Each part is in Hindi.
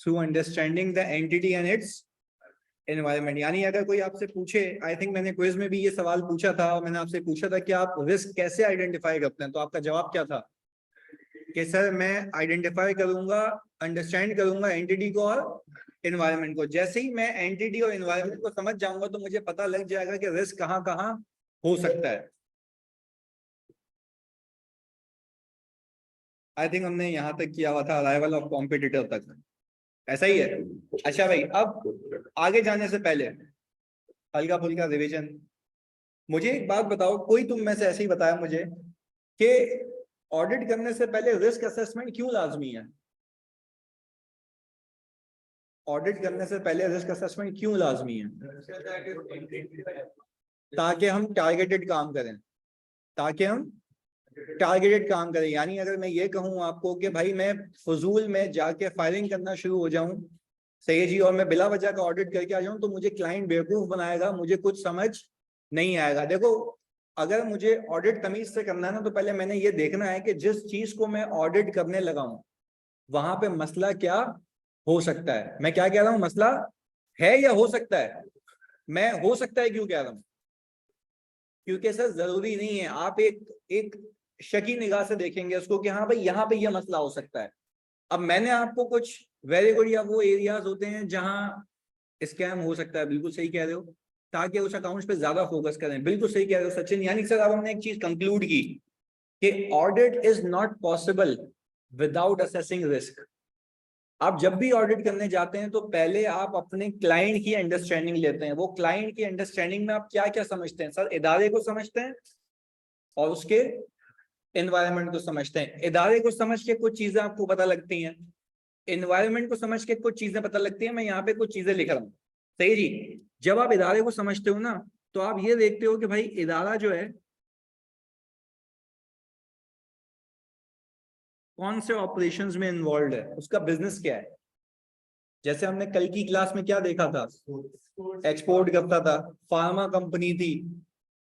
Through understanding the entity and it's environment. यानी अगर कोई आपसे पूछे, आई थिंक मैंने क्विज में भी ये सवाल पूछा था, और मैंने आपसे पूछा था कि आप रिस्क कैसे आइडेंटिफाई करते हैं, तो आपका जवाब क्या था कि सर मैं आइडेंटिफाई करूंगा, अंडरस्टैंड करूंगा एंटिटी को और एनवायरनमेंट को। जैसे ही मैं एंटिटी और एनवायरनमेंट को समझ जाऊंगा तो मुझे पता लग जाएगा कि रिस्क कहाँ कहाँ हो सकता है। आई थिंक हमने यहाँ तक किया हुआ था, अराइवल ऑफ कॉम्पिटिटर तक, ऐसा ही है। अच्छा भाई, अब आगे जाने से पहले हल्का फुल्का रिवीजन। मुझे एक बात बताओ, कोई तुम में से ऐसे ही बताया मुझे कि ऑडिट करने से पहले रिस्क असेसमेंट क्यों लाजमी है? ऑडिट करने से पहले रिस्क असेसमेंट क्यों लाजमी है? ताकि हम टारगेटेड काम करें, ताकि हम टारगेटेड काम करें। यानी अगर मैं ये कहूं आपको कि भाई मैं फजूल में जाके फाइलिंग करना शुरू हो जाऊं, सही है जी, और मैं बिला वजह का ऑडिट करके आ जाऊं, तो मुझे क्लाइंट बेवकूफ बनाएगा, मुझे कुछ समझ नहीं आएगा। देखो, अगर मुझे ऑडिट तमीज से करना है ना, तो पहले मैंने ये देखना है कि जिस चीज को मैं ऑडिट करने लगा हूं वहां पे मसला क्या हो सकता है। मैं क्या कह रहा हूं, मसला है या हो सकता है? मैं हो सकता है क्यों कह रहा हूं? क्योंकि सर जरूरी नहीं है, आप एक शकी निगाह से देखेंगे उसको कि हाँ भाई यहाँ पे यह मसला हो सकता है। अब मैंने आपको कुछ वेरी गुड या वो एरियाज होते हैं जहां स्कैम हो सकता है, बिल्कुल सही कह रहे हो, ताकि उस अकाउंट्स पे ज्यादा फोकस करें, बिल्कुल सही कह रहे हो सचिन। यानी सर अब हमने एक चीज कंक्लूड की कि audit is not possible without assessing risk. आप जब भी ऑडिट करने जाते हैं तो पहले आप अपने क्लाइंट की अंडरस्टैंडिंग लेते हैं। वो क्लाइंट की अंडरस्टैंडिंग में आप क्या क्या समझते हैं? सर इदारे को समझते हैं और उसके एनवायरनमेंट को समझते हैं। इदारे को समझ के कुछ चीजें आपको पता लगती हैं, एनवायरनमेंट को समझ के कुछ चीजें पता लगती हैं। मैं यहाँ पे कुछ चीजें लिख रहा हूँ, सही जी। जब आप इदारे को समझते हो ना, तो आप ये देखते हो कि भाई इदारा जो है कौन से ऑपरेशंस में इन्वॉल्व है, उसका बिजनेस क्या है। जैसे हमने कल की क्लास में क्या देखा था, एक्सपोर्ट करता था, फार्मा कंपनी थी,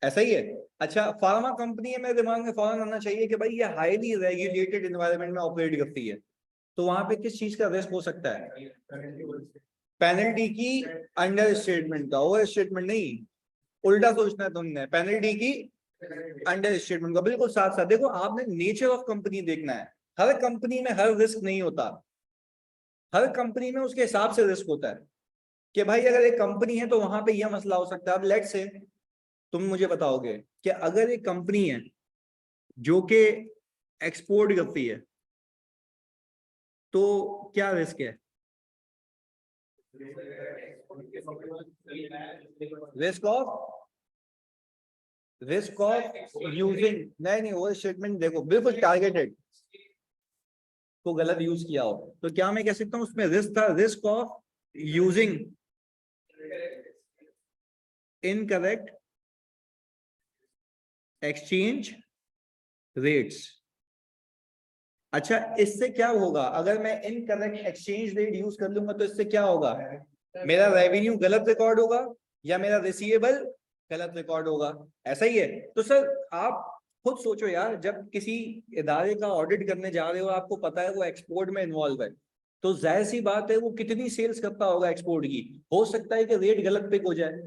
ऐसा ही है। अच्छा, फार्मा कंपनी है, मेरे दिमाग में फौरन आना चाहिए कि भाई ये हाईली रेगुलेटेड एनवायरनमेंट में ऑपरेट करती है, तो वहां पे किस चीज का रिस्क हो सकता है? पेनल्टी की अंडर स्टेटमेंट का, ओवर स्टेटमेंट नहीं, उल्टा सोचना है तुमने, पेनल्टी की अंडर स्टेटमेंट का। बिल्कुल साथ साथ देखो, आपने नेचर ऑफ कंपनी देखना है। हर कंपनी में हर रिस्क नहीं होता, हर कंपनी में उसके हिसाब से रिस्क होता है कि भाई अगर एक कंपनी है तो वहां पे यह मसला हो सकता है। अब लेट से तुम मुझे बताओगे कि अगर एक कंपनी है जो कि एक्सपोर्ट करती है, तो क्या रिस्क है? रिस्क ऑफ यूजिंग, नहीं वो स्टेटमेंट देखो, बिल्कुल टारगेटेड को गलत यूज किया हो, तो क्या मैं कह सकता हूं उसमें रिस्क था, risk of using incorrect exchange rates. अच्छा, इससे क्या होगा? अगर मैं इनकरेक्ट एक्सचेंज रेट यूज कर लूंगा तो इससे क्या होगा? मेरा रेवेन्यू गलत रिकॉर्ड होगा या मेरा रिसीवेबल गलत रिकॉर्ड होगा, ऐसा ही है। तो सर आप खुद सोचो यार, जब किसी इदारे का ऑडिट करने जा रहे हो, आपको पता है वो एक्सपोर्ट में इन्वॉल्व है, तो जाहिर सी बात है वो कितनी सेल्स करता होगा एक्सपोर्ट की, हो सकता है कि रेट गलत पिक हो जाए।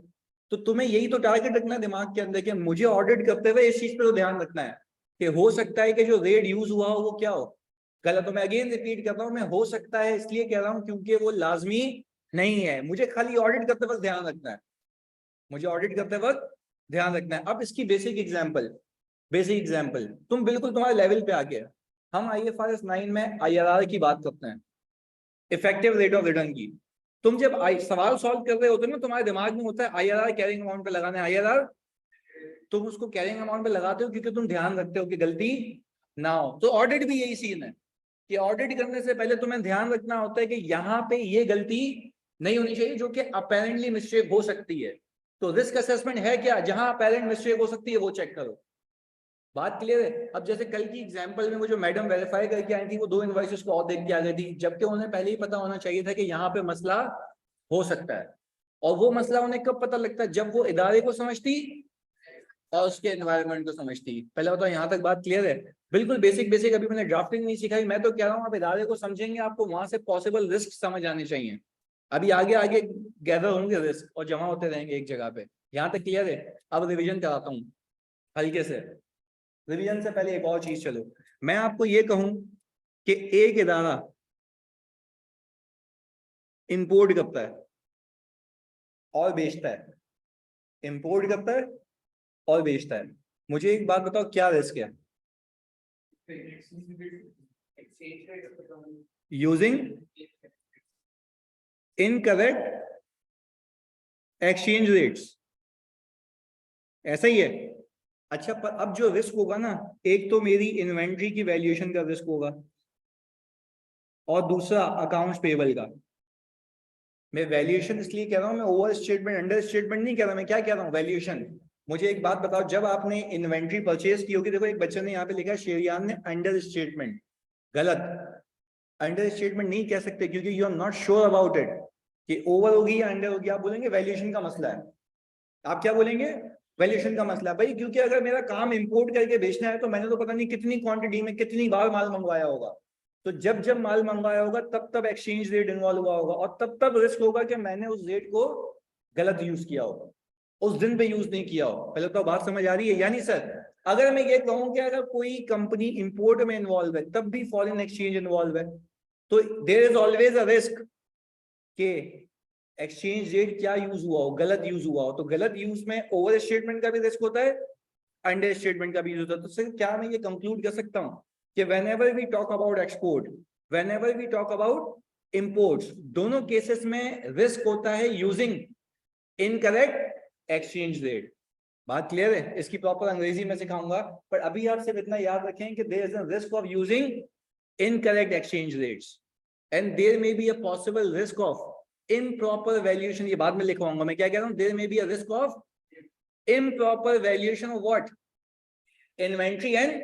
तो तुम्हें यही तो टारगेट रखना है दिमाग के अंदर कि मुझे ऑडिट करते हुए इस चीज पर तो ध्यान रखना है कि हो सकता है कि जो रेट यूज हुआ हो वो क्या हो, गलत। तो मैं अगेन रिपीट कर रहा हूं, मैं हो सकता है इसलिए कह रहा हूं क्योंकि वो लाजमी नहीं है। मुझे खाली ऑडिट करते वक्त ध्यान रखना है, मुझे ऑडिट करते वक्त ध्यान रखना है। अब इसकी बेसिक एग्जांपल तुम बिल्कुल तुम्हारे लेवल पे आके, हम IFRS 9 में IRR की बात करते हैं, इफेक्टिव रेट ऑफ रिटर्न की। तुम जब सवाल सॉल्व कर रहे होते हो ना, तुम्हारे दिमाग में होता है IRR कैरिंग अमाउंट पे लगाना है, IRR तुम उसको कैरिंग अमाउंट पे लगाते हो क्योंकि तुम ध्यान रखते हो कि गलती ना हो। तो ऑडिट भी यही सीन है कि ऑडिट करने से पहले तुम्हें ध्यान रखना होता है कि यहाँ पे ये गलती नहीं होनी चाहिए जो कि अपेरेंटली मिस्टेक हो सकती है। तो रिस्क असेसमेंट है क्या? जहां अपेरेंट मिस्टेक हो सकती है वो चेक करो। बात क्लियर है? अब जैसे कल की एग्जांपल में वो जो मैडम वेरीफाई करके आई थी, वो 2 इनवॉइसेस को और देख के आ गई थी, जबकि उन्हें पहले ही पता होना चाहिए था कि यहाँ पे मसला हो सकता है। और वो मसला उन्हें कब पता लगता है? जब वो इदारे को समझती और उसके एनवायरनमेंट को समझती। पहले बताओ यहाँ तक बात क्लियर है? बिल्कुल बेसिक बेसिक अभी मैंने ड्राफ्टिंग नहीं सिखाई, मैं तो कह रहा हूँ आप इदारे को समझेंगे, आपको वहां से पॉसिबल रिस्क समझ आने चाहिए। अभी आगे आगे गैदर होंगे रिस्क और जमा होते रहेंगे एक जगह पे। यहाँ तक क्लियर है? अब रिविजन कराता हूँ हल्के से। रिविजन से पहले एक और चीज, चलो मैं आपको ये कहूं कि एक इदारा इंपोर्ट करता है और बेचता है, इंपोर्ट करता है और बेचता है, मुझे एक बात बताओ क्या रिस्क है? यूजिंग इनकरेक्ट एक्सचेंज रेट्स, ऐसा ही है? अच्छा, पर अब जो रिस्क होगा ना, एक तो मेरी इन्वेंट्री की वैल्यूएशन का रिस्क होगा और दूसरा अकाउंट्स पेबल का। मैं वैल्यूएशन इसलिए कह रहा हूं, मैं ओवर स्टेटमेंट अंडर स्टेटमेंट नहीं कह रहा, मैं क्या कह रहा हूं, वैल्यूएशन। मुझे एक बात बताओ, जब आपने इन्वेंट्री परचेज की होगी, देखो एक बच्चे ने यहाँ पे लिखा है शेरियान ने अंडर स्टेटमेंट, गलत। अंडर स्टेटमेंट नहीं कह सकते क्योंकि you are not sure about it कि ओवर होगी या अंडर होगी। आप बोलेंगे वैल्यूएशन का मसला है। आप क्या बोलेंगे? वैल्यूएशन का मसला है भाई, क्योंकि अगर मेरा काम इंपोर्ट करके बेचना है तो मैंने तो पता नहीं कितनी क्वांटिटी में कितनी बार माल मंगवाया होगा। तो जब जब माल मंगवाया होगा तब तब एक्सचेंज रेट इन्वॉल्व हुआ होगा और तब तब रिस्क होगा कि मैंने उस रेट को गलत यूज किया होगा, उस दिन पे यूज नहीं किया हो। पहले तो बात समझ आ रही है? यानी सर अगर मैं ये कहूं कि अगर कोई कंपनी इंपोर्ट में इन्वॉल्व है तब भी फॉरेन एक्सचेंज इन्वॉल्व है, तो there is always a risk के एक्सचेंज रेट क्या यूज हुआ हो, गलत यूज हुआ हो। तो गलत यूज में ओवर स्टेटमेंट का भी रिस्क होता है, अंडर स्टेटमेंट का भी यूज होता है। तो सर क्या मैं ये कंक्लूड कर सकता हूं कि whenever we talk about export, whenever we talk about imports, दोनों केसेस में रिस्क होता है यूजिंग इनकरेक्ट एक्सचेंज रेट। बात क्लियर है? इसकी प्रॉपर अंग्रेजी में सिखाऊंगा, पर अभी आप सिर्फ इतना याद रखें कि there is a risk of using incorrect exchange rates and there may be a possible risk of improper valuation। ये बाद में लिखवाऊंगा मैं क्या कह रहा हूं, there may be a risk of improper valuation of what, inventory and,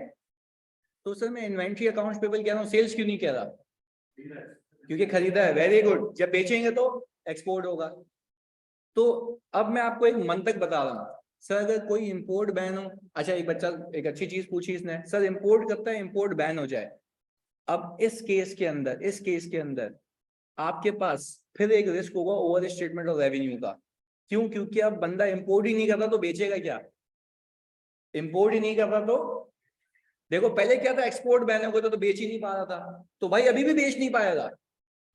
तो सर मैं इन्वेंट्री अकाउंट्स पेबल कह रहा हूं, सेल्स क्यों नहीं कह रहा? क्योंकि खरीदा है। वेरी गुड, जब बेचेंगे तो एक्सपोर्ट होगा। तो अब मैं आपको एक मंतक बता रहा हूं, सर अगर कोई इंपोर्ट बैन हो, अच्छा एक बच्चा एक अच्छी चीज पूछी इसने, सर इंपोर्ट करता है इंपोर्ट बैन हो जाए, अब इस केस के अंदर आपके पास फिर एक रिस्क होगा ओवर स्टेटमेंट ऑफ रेवेन्यू का। क्यों? क्योंकि अब बंदा इंपोर्ट ही नहीं करता तो बेचेगा क्या? इंपोर्ट ही नहीं करता तो, देखो पहले क्या था, एक्सपोर्ट बैन हो गया तो बेच ही नहीं पा रहा था, तो भाई अभी भी बेच नहीं पाएगा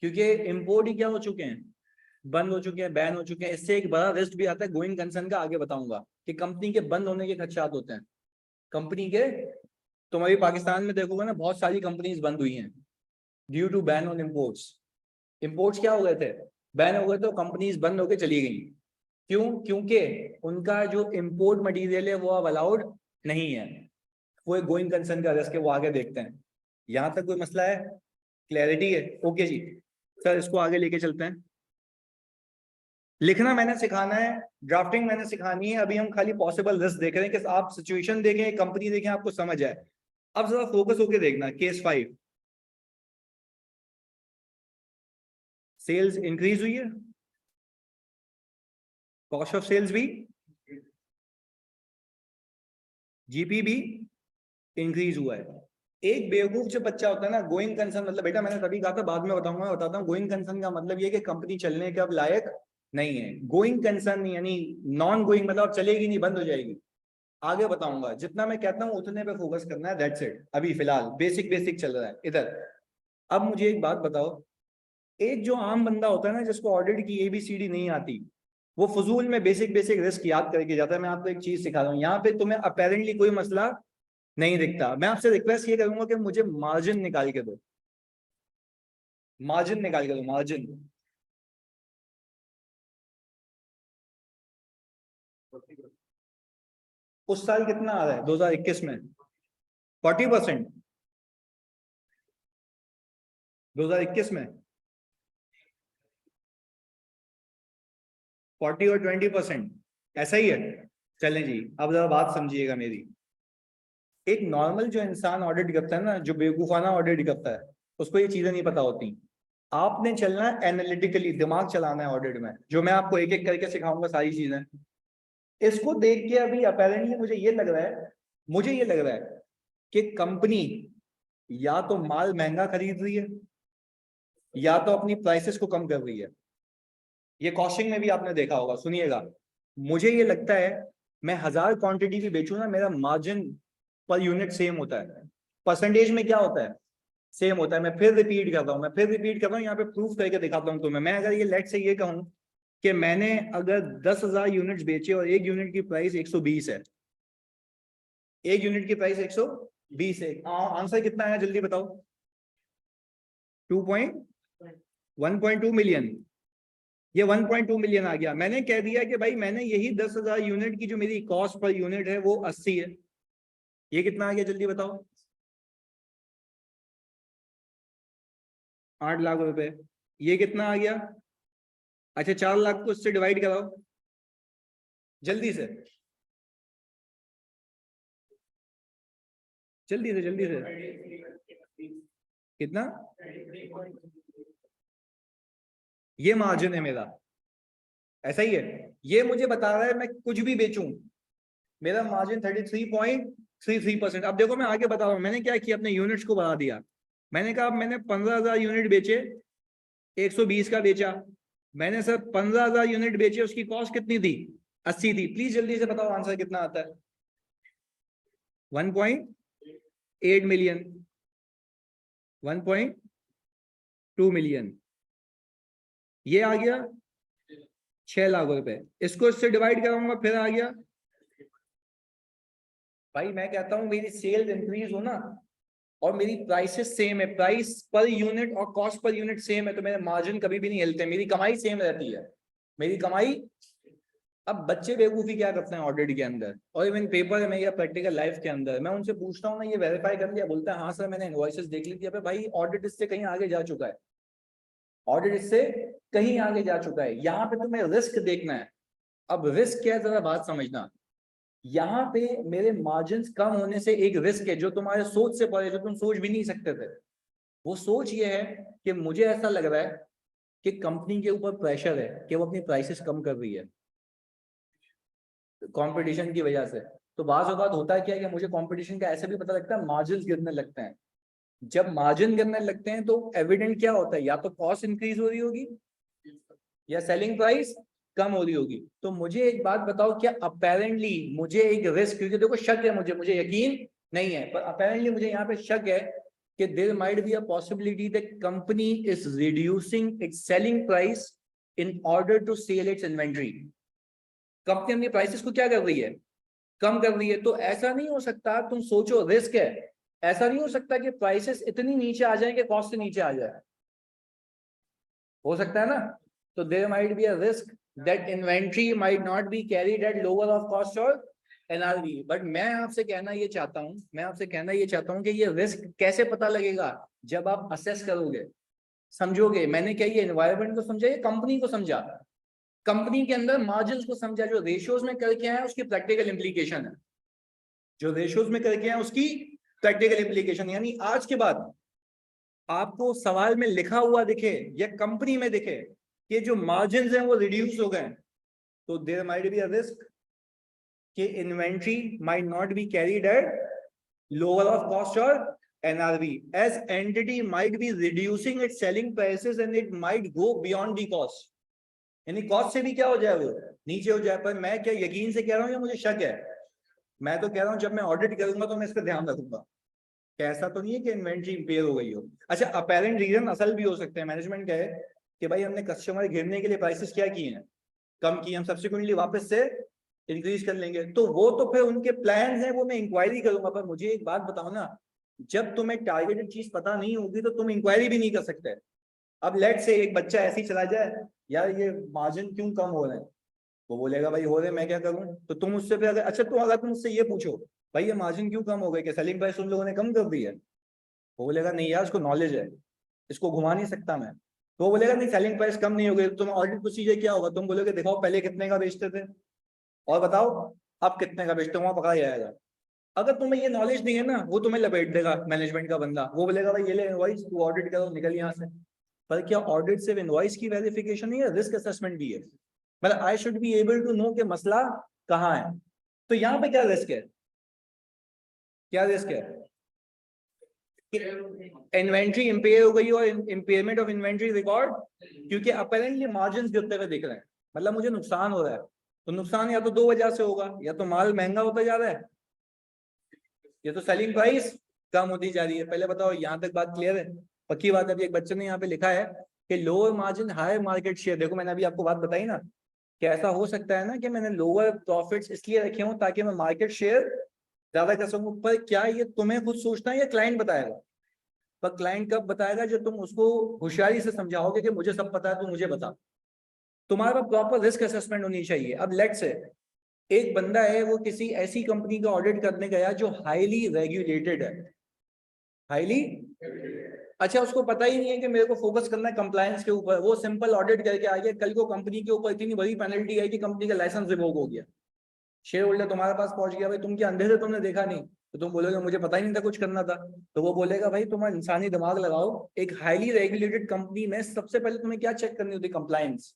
क्योंकि इंपोर्ट ही क्या हो चुके हैं, बंद हो चुके हैं, बैन हो चुके हैं। इससे एक बड़ा रिस्क भी आता है गोइंग कंसर्न का, आगे बताऊंगा कि कंपनी के बंद होने के खदशात होते हैं कंपनी के। तुम अभी पाकिस्तान में देखोगे ना, बहुत सारी कंपनीज बंद हुई हैं due to ban on imports. Imports क्या हो गए थे, बैन हो गए, तो कंपनीज बंद होकर चली गई। क्यों? क्योंकि उनका जो इम्पोर्ट मटेरियल है वो अब अलाउड नहीं है। वो एक गोइंग कंसर्न का रिस्क है, वो आगे देखते हैं। यहां तक कोई मसला है? क्लैरिटी है? ओके जी सर, इसको आगे लेके चलते हैं। लिखना मैंने सिखाना है, ड्राफ्टिंग मैंने सिखानी है। अभी हम खाली पॉसिबल रिस्क देख रहे हैं कि आप सिचुएशन देखें, कंपनी देखें, आपको समझ आए। अब जरा फोकस होके देखना, केस 5, सेल्स इंक्रीज हुई है, कॉस्ट ऑफ सेल्स भी, जीपी भी इंक्रीज हुआ है। एक बेवकूफ जो बच्चा होता है ना, गोइंग कंसर्न मतलब, बेटा मैंने तभी कहा था, बाद में बताऊंगा, बताता हूँ। गोइंग कंसर्न का मतलब ये कि कंपनी चलने के अब लायक नहीं है। गोइंग कंसर्न यानी नॉन गोइंग मतलब चलेगी नहीं, बंद हो जाएगी। आगे बताऊंगा, जितना मैं कहता हूँ उतने पे फोकस करना है, दैट्स इट। अभी फिलहाल बेसिक बेसिक चल रहा है इधर। अब मुझे एक बात बताओ, एक जो आम बंदा होता है ना, जिसको ऑडिट की ABCD नहीं आती, वो फजूल में बेसिक बेसिक रिस्क याद करके जाता है। मैं आपको एक चीज सिखा रहा हूँ, यहाँ पे तुम्हें अपेरेंटली कोई मसला नहीं दिखता। मैं आपसे रिक्वेस्ट ये करूंगा कि मुझे मार्जिन निकाल के दो, मार्जिन निकाल के दो, मार्जिन। उस साल कितना आ रहा है 2021 में? 40%? 2021 में 40 और 20%, ऐसा ही है? चलें जी, अब जरा बात समझिएगा मेरी। एक नॉर्मल जो इंसान ऑडिट करता है ना, जो बेवकूफाना ऑडिट करता है, उसको ये चीजें नहीं पता होती। आपने चलना है एनालिटिकली, दिमाग चलाना है ऑडिट में, जो मैं आपको एक एक करके सिखाऊंगा सारी चीजें। इसको देख के अभी अपेरेंटली मुझे ये लग रहा है कि कंपनी या तो माल महंगा खरीद रही है या तो अपनी प्राइसेस को कम कर रही है। ये कॉस्टिंग में भी आपने देखा होगा। सुनिएगा, मुझे ये लगता है मैं 1000 क्वांटिटी भी बेचूं ना, मेरा मार्जिन पर यूनिट सेम होता है, परसेंटेज में क्या होता है, सेम होता है। मैं फिर रिपीट कर रहा हूँ, यहाँ पे प्रूफ करके दिखाता हूँ तुम्हें। मैं अगर ये लेट से ये कहूँ कि मैंने अगर 10,000 यूनिट्स बेचे और एक यूनिट की प्राइस 120 है, एक यूनिट की प्राइस 120 है, आंसर कितना आया जल्दी बताओ? 1.2 मिलियन। ये 1.2 मिलियन आ गया। मैंने कह दिया कि भाई मैंने यही 10,000 यूनिट की जो मेरी कॉस्ट पर यूनिट है वो 80 है। ये कितना आ गया जल्दी बताओ? 8 लाख रुपए। ये कितना आ गया? अच्छा 4 लाख को इससे डिवाइड कराओ जल्दी से, जल्दी से कितना? ये मार्जिन है मेरा, ऐसा ही है। ये मुझे बता रहा है मैं कुछ भी बेचूं मेरा मार्जिन 33.33%। अब देखो मैं आगे बता रहा हूं मैंने क्या किया, अपने यूनिट्स को बढ़ा दिया। मैंने कहा मैंने 15,000 यूनिट बेचे, 120 का बेचा। मैंने सर 15,000 यूनिट बेचे, उसकी कॉस्ट कितनी थी? 80 थी। प्लीज जल्दी से बताओ आंसर कितना आता है? 1.8 मिलियन, 1.2 मिलियन। ये आ गया 6 लाख रुपए। इसको इससे डिवाइड कराऊंगा फिर आ गया। भाई मैं कहता हूं मेरी सेल्स इंक्रीज हो ना और मेरी प्राइसेस सेम है, प्राइस पर यूनिट और कॉस्ट पर यूनिट सेम है, तो मेरे मार्जिन कभी भी नहीं हिलते, मेरी कमाई सेम रहती है, मेरी कमाई। अब बच्चे बेवकूफी क्या करते हैं ऑडिट के अंदर और इवन पेपर में या प्रैक्टिकल लाइफ के अंदर, मैं उनसे पूछता हूँ ना ये वेरीफाई कर लिया, बोलता है हाँ सर मैंने इनवॉइसेस देख ली थी। भाई ऑडिट इससे कहीं आगे जा चुका है, ऑडिट इससे कहीं आगे जा चुका है। यहाँ पे तुम्हें रिस्क देखना है। अब रिस्क क्या है जरा बात समझना। यहाँ पे मेरे मार्जिन कम होने से एक रिस्क है जो तुम्हारे सोच से परे, जो तुम सोच भी नहीं सकते थे। वो सोच ये है कि मुझे ऐसा लग रहा है कि कंपनी के ऊपर प्रेशर है कि वो अपनी प्राइसेस कम कर रही है कंपटीशन की वजह से। तो बात होता है क्या है कि मुझे कंपटीशन का ऐसे भी पता लगता है, मार्जिन गिरने लगते हैं। जब मार्जिन गिरने लगते हैं तो एविडेंट क्या होता है, या तो कॉस्ट इंक्रीज हो रही होगी या सेलिंग प्राइस कम हो रही होगी। तो मुझे एक बात बताओ, क्या अपेरेंटली मुझे एक रिस्क, क्योंकि देखो शक है मुझे यकीन नहीं है, पर अपेरेंटली मुझे यहाँ पे शक है कि there might be a possibility that company is reducing its selling price in order to sell its inventory. Company अपनी प्राइसेस को क्या कर रही है, कम कर रही है। तो ऐसा नहीं हो सकता, तुम सोचो रिस्क है, ऐसा नहीं हो सकता कि प्राइसेस इतनी नीचे आ जाए कि कॉस्ट से नीचे आ जाए, हो सकता है ना। तो there might be a risk that inventory might not be carried at lower of cost और एनआरवी। बट मैं आपसे कहना ये चाहता हूं कि ये रिस्क कैसे पता लगेगा, जब आप असेस करोगे, समझोगे। मैंने क्या ये एनवायरनमेंट को समझा, ये कंपनी को समझा, कंपनी के अंदर मार्जिन को समझा, जो रेशियोज में करके आए उसकी प्रैक्टिकल इंप्लीकेशन है, जो रेशियोज में करके आए उसकी प्रैक्टिकल इंप्लीकेशन। यानी आज के बाद आपको सवाल में लिखा हुआ दिखे या कंपनी में दिखे कि जो मार्जिन हैं वो रिड्यूस हो गए, तो there might be a risk कि inventory might not be carried at lower of cost और NRV, as entity might be reducing its selling prices and it might go beyond the cost. यानी कॉस्ट से भी क्या हो जाए, वो नीचे हो जाए। पर मैं क्या यकीन से कह रहा हूँ या मुझे शक है? मैं तो कह रहा हूँ जब मैं ऑडिट करूंगा तो मैं इस पर ध्यान रखूंगा, ऐसा तो नहीं है कि इन्वेंट्री इंपेयर हो गई हो। अच्छा अपेरेंट रीजन असल भी हो सकते हैं। मैनेजमेंट क्या है कि भाई हमने कस्टमर घेरने के लिए प्राइसेस क्या किए हैं, कम किए, हम सब्सिक्वेंटली वापस से इंक्रीज कर लेंगे। तो वो तो फिर उनके प्लान है, वो मैं इंक्वायरी करूंगा। पर मुझे एक बात बताओ ना, जब तुम्हें टारगेटेड चीज पता नहीं होगी तो तुम इंक्वायरी भी नहीं कर सकते। अब लेट से एक बच्चा ऐसे ही चला जाए, यार ये मार्जिन क्यों कम हो रहे हैं, वो बोलेगा भाई हो रहे, मैं क्या करूं। तो तुम उससे फिर अगर, अच्छा तो अगर तुम उससे ये पूछो भाई ये मार्जिन क्यों कम हो गए, कि सेलिंग प्राइस उन लोगों ने कम कर दी है, वो बोलेगा नहीं यार इसको नॉलेज है, इसको घुमा नहीं सकता मैं। तो वो बोलेगा नहीं सेलिंग प्राइस कम नहीं हो गई। तो तुम ऑडिट प्रोसीजर क्या होगा, तुम बोलोगे दिखाओ पहले कितने का बेचते थे और बताओ अब कितने का बेचते हो, वहां पकड़ा जाएगा। अगर तुम्हें ये नॉलेज नहीं है ना, वो तुम्हें लपेट देगा मैनेजमेंट का बंदा, वो बोलेगा भाई ये ले इनवॉइस, तू ऑडिट करो निकल यहाँ से। पर क्या ऑडिट सिर्फ इनवॉइस की वेरिफिकेशन नहीं है, रिस्क असेसमेंट भी है। मतलब I should be able to know कि मसला कहाँ है। तो यहाँ पे क्या रिस्क है, क्या रिस्क है, इन्वेंट्री इंपेयर हो गई और इंपेयरमेंट ऑफ इन्वेंट्री रिकॉर्ड, क्योंकि अपेरेंटली मार्जिन गिरते हुए दिख रहे हैं, मतलब मुझे नुकसान हो रहा है। तो नुकसान या तो दो वजह से होगा, या तो माल महंगा होता जा रहा है, या तो सेलिंग प्राइस कम होती जा रही है। पहले बताओ, यहाँ तक बात क्लियर है? पक्की बात है। अभी एक बच्चे ने यहाँ पे लिखा है कि lower margin higher market share. देखो मैंने अभी आपको बात बताई ना कि ऐसा हो सकता है ना कि मैंने लोअर प्रॉफिट्स इसलिए रखे हों ताकि मैं मार्केट शेयर ज्यादा कर सकूं। पर क्या ये तुम्हें खुद सोचना है या क्लाइंट बताएगा? पर क्लाइंट कब बताएगा, जब तुम उसको होशियारी से समझाओगे कि मुझे सब पता है, तो मुझे बता। तुम्हारा प्रॉपर रिस्क असेसमेंट होनी चाहिए। अब लेट्स से एक बंदा है, वो किसी ऐसी कंपनी का ऑडिट करने गया जो हाईली रेगुलेटेड है, हाईली, अच्छा उसको पता ही नहीं है कि मेरे को फोकस करना है कंप्लायंस के ऊपर। वो सिंपल ऑडिट करके आ गया, कल को कंपनी के ऊपर इतनी बड़ी पेनल्टी आई कि कंपनी का लाइसेंस रिवोक हो गया। शेयर होल्डर तुम्हारे पास पहुंच गया, भाई तुम क्या अंधे थे, तुमने देखा नहीं? तो तुम बोलोगे मुझे पता ही नहीं था कुछ करना था। तो वो बोलेगा भाई तुम्हारा इंसानी दिमाग लगाओ, एक हाईली रेगुलेटेड कंपनी में सबसे पहले तुम्हें क्या चेक करनी होती है? कंप्लायंस,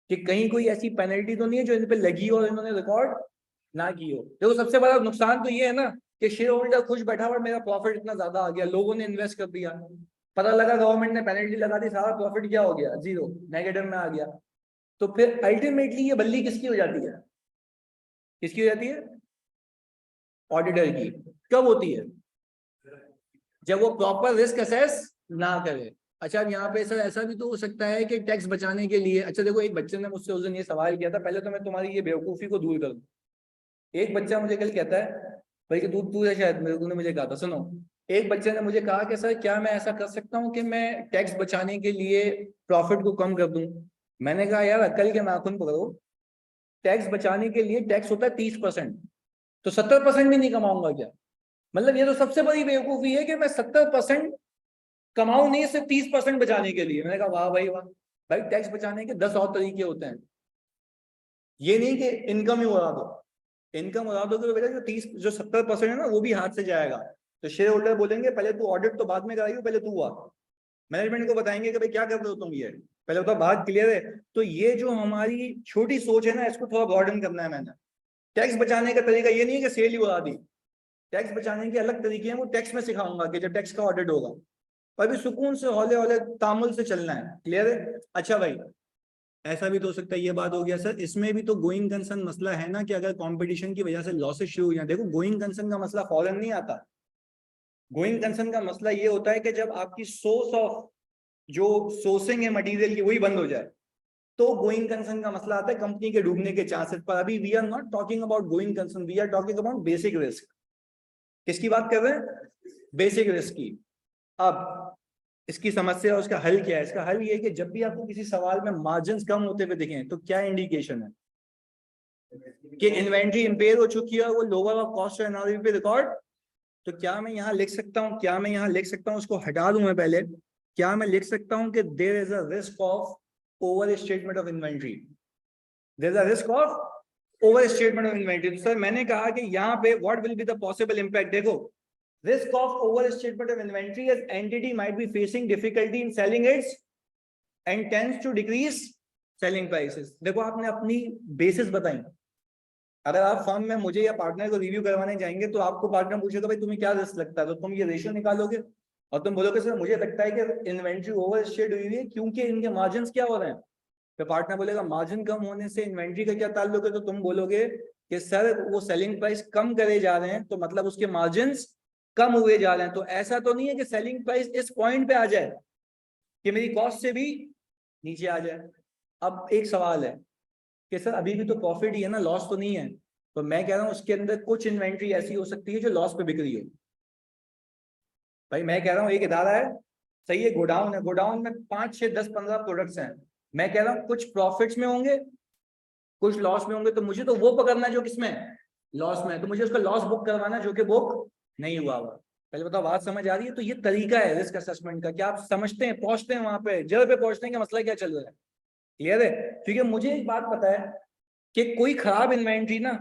कि कहीं कोई ऐसी पेनल्टी तो नहीं है जो इन पे लगी हो और इन्होंने रिकॉर्ड ना की हो। देखो सबसे बड़ा नुकसान तो ये है ना कि शेयर होल्डर खुश बैठा हुआ, मेरा प्रॉफिट इतना ज्यादा आ गया, लोगों ने इन्वेस्ट कर दिया, पता लगा गवर्नमेंट ने पेनल्टी लगा दी, सारा प्रॉफिट क्या हो गया? जीरो, नेगेटिव में आ गया। तो फिर अल्टीमेटली ये बल्ली किसकी हो जाती है? किसकी हो जाती है? ऑडिटर की। कब होती है? जब वो प्रॉपर रिस्क असेस ना करे। अच्छा अब यहाँ पे सर ऐसा भी तो हो सकता है कि टैक्स बचाने के लिए, अच्छा देखो एक बच्चे ने मुझसे उस दिन ये सवाल किया था, पहले तो मैं तुम्हारी ये बेवकूफी को दूर कर दूं। एक बच्चा मुझे कल कहता है, भाई कि तू है शायद, मेरे को ने मुझे कहा था, सुनो, एक बच्चे ने मुझे कहा कि सर क्या मैं ऐसा कर सकता हूँ कि मैं टैक्स बचाने के लिए प्रॉफिट को कम कर दूं? मैंने कहा यार अक्ल के नाखून पकड़ो, टैक्स बचाने के लिए टैक्स होता है 30%, तो 70% भी नहीं कमाऊंगा क्या? मतलब ये तो सबसे बड़ी बेवकूफी है कि मैं 70% कमाऊं नहीं, सिर्फ 30% बचाने के लिए। मैंने कहा वाह भाई वाह। भाई टैक्स बचाने के 10 और तरीके होते हैं, ये नहीं कि इनकम ही उड़ा दो। इनकम उड़ा दोगे तो बेटा जो 70% है ना वो भी हाथ से जाएगा। तो शेयर होल्डर बोलेंगे पहले तू ऑडिट तो बाद में कराइयो, पहले तू आ। मैनेजमेंट को बताएंगे कि भाई क्या कर रहे हो तुम, ये पहले तो बात क्लियर है। तो ये जो हमारी छोटी सोच है ना, इसको थोड़ा ब्रॉडन करना है मैंने। टैक्स बचाने का तरीका ये नहीं है कि सेल ही उड़ा दी। टैक्स बचाने के अलग तरीके हैं, वो टैक्स में सिखाऊंगा कि जब टैक्स का ऑडिट होगा। पर अभी सुकून से हौले हौले तामुल से चलना है। क्लियर है? अच्छा भाई ऐसा भी तो हो सकता है, ये बात हो गया सर, इसमें भी तो गोइंग कंसर्न मसला है ना कि अगर कंपटीशन की वजह से लॉसेस शुरू हो जाए। देखो गोइंग कंसर्न का मसला फौरन नहीं आता। गोइंग कंसर्न का मसला ये होता है कि जब आपकी सोर्स ऑफ जो सोर्सिंग है मटेरियल की वही बंद हो जाए, तो गोइंग कंसर्न का मसला आता है, कंपनी के डूबने के चांसेस। पर अभी we are not talking about going concern, we are talking about basic risk. किसकी बात कर रहे हैं? बेसिक रिस्क की। अब इसकी समस्या, उसका हल क्या है? इसका हल ये है कि जब भी आपको किसी सवाल में मार्जिन कम होते हुए दिखें तो क्या इंडिकेशन है कि इन्वेंट्री इंपेयर हो चुकी है, वो लोअर ऑफ कॉस्ट एनआरवी पे रिकॉर्ड। तो क्या मैं यहाँ लिख सकता हूँ, क्या मैं यहाँ लिख सकता हूँ, उसको हटा दूं मैं पहले, क्या मैं लिख सकता हूँ कि there is a risk of over statement of inventory? There is a risk of over statement of inventory. तो सर मैंने कहा कि यहाँ पे what will be the possible impact? देखो, risk of overstatement of inventory as entity might be facing difficulty in selling its and tends to decrease selling prices। देखो आपने अपनी बेसिस बताई। अगर आप फर्म में मुझे या पार्टनर को रिव्यू करवाने जाएंगे तो आपको पार्टनर पूछेगा भाई तुम्हें क्या रिस्क लगता है, तो तुम ये रेशियो निकालोगे और तुम बोलोगे सर मुझे लगता है कि इन्वेंट्री ओवर स्टेट हुई है क्योंकि इनके मार्जिन क्या हो रहे हैं। तो पार्टनर बोलेगा मार्जिन कम होने से इन्वेंट्री का क्या ताल्लुक है? तो तुम बोलोगे कि सर वो सेलिंग प्राइस कम करे जा रहे हैं तो मतलब उसके मार्जिन कम हुए जा रहे हैं। तो ऐसा तो नहीं है कि सेलिंग प्राइस इस पॉइंट पे आ जाए कि मेरी कॉस्ट से भी नीचे आ जाए। अब एक सवाल है कि सर अभी भी तो प्रॉफिट ही है ना, लॉस तो नहीं है। तो मैं कह रहा हूं उसके अंदर कुछ इन्वेंट्री ऐसी हो सकती है जो लॉस पे बिक रही हो। भाई मैं कह रहा हूँ एक इदारा है, सही है, गोडाउन है, गोडाउन में 5 6 10 15 प्रोडक्ट्स हैं। मैं कह रहा हूँ कुछ प्रॉफिट्स में होंगे, कुछ लॉस में होंगे। तो मुझे तो वो पकड़ना है जो किसमें लॉस में है, तो मुझे उसका लॉस बुक करवाना जो कि बुक नहीं हुआ हुआ। पहले बताओ बात समझ आ रही है? तो ये तरीका है रिस्क असेसमेंट का, क्या आप समझते हैं, पहुंचते हैं वहां पे, जड़ पे पहुंचने का मसला क्या चल रहा है? क्लियर है? क्योंकि मुझे एक बात पता है कि कोई खराब इन्वेंट्री ना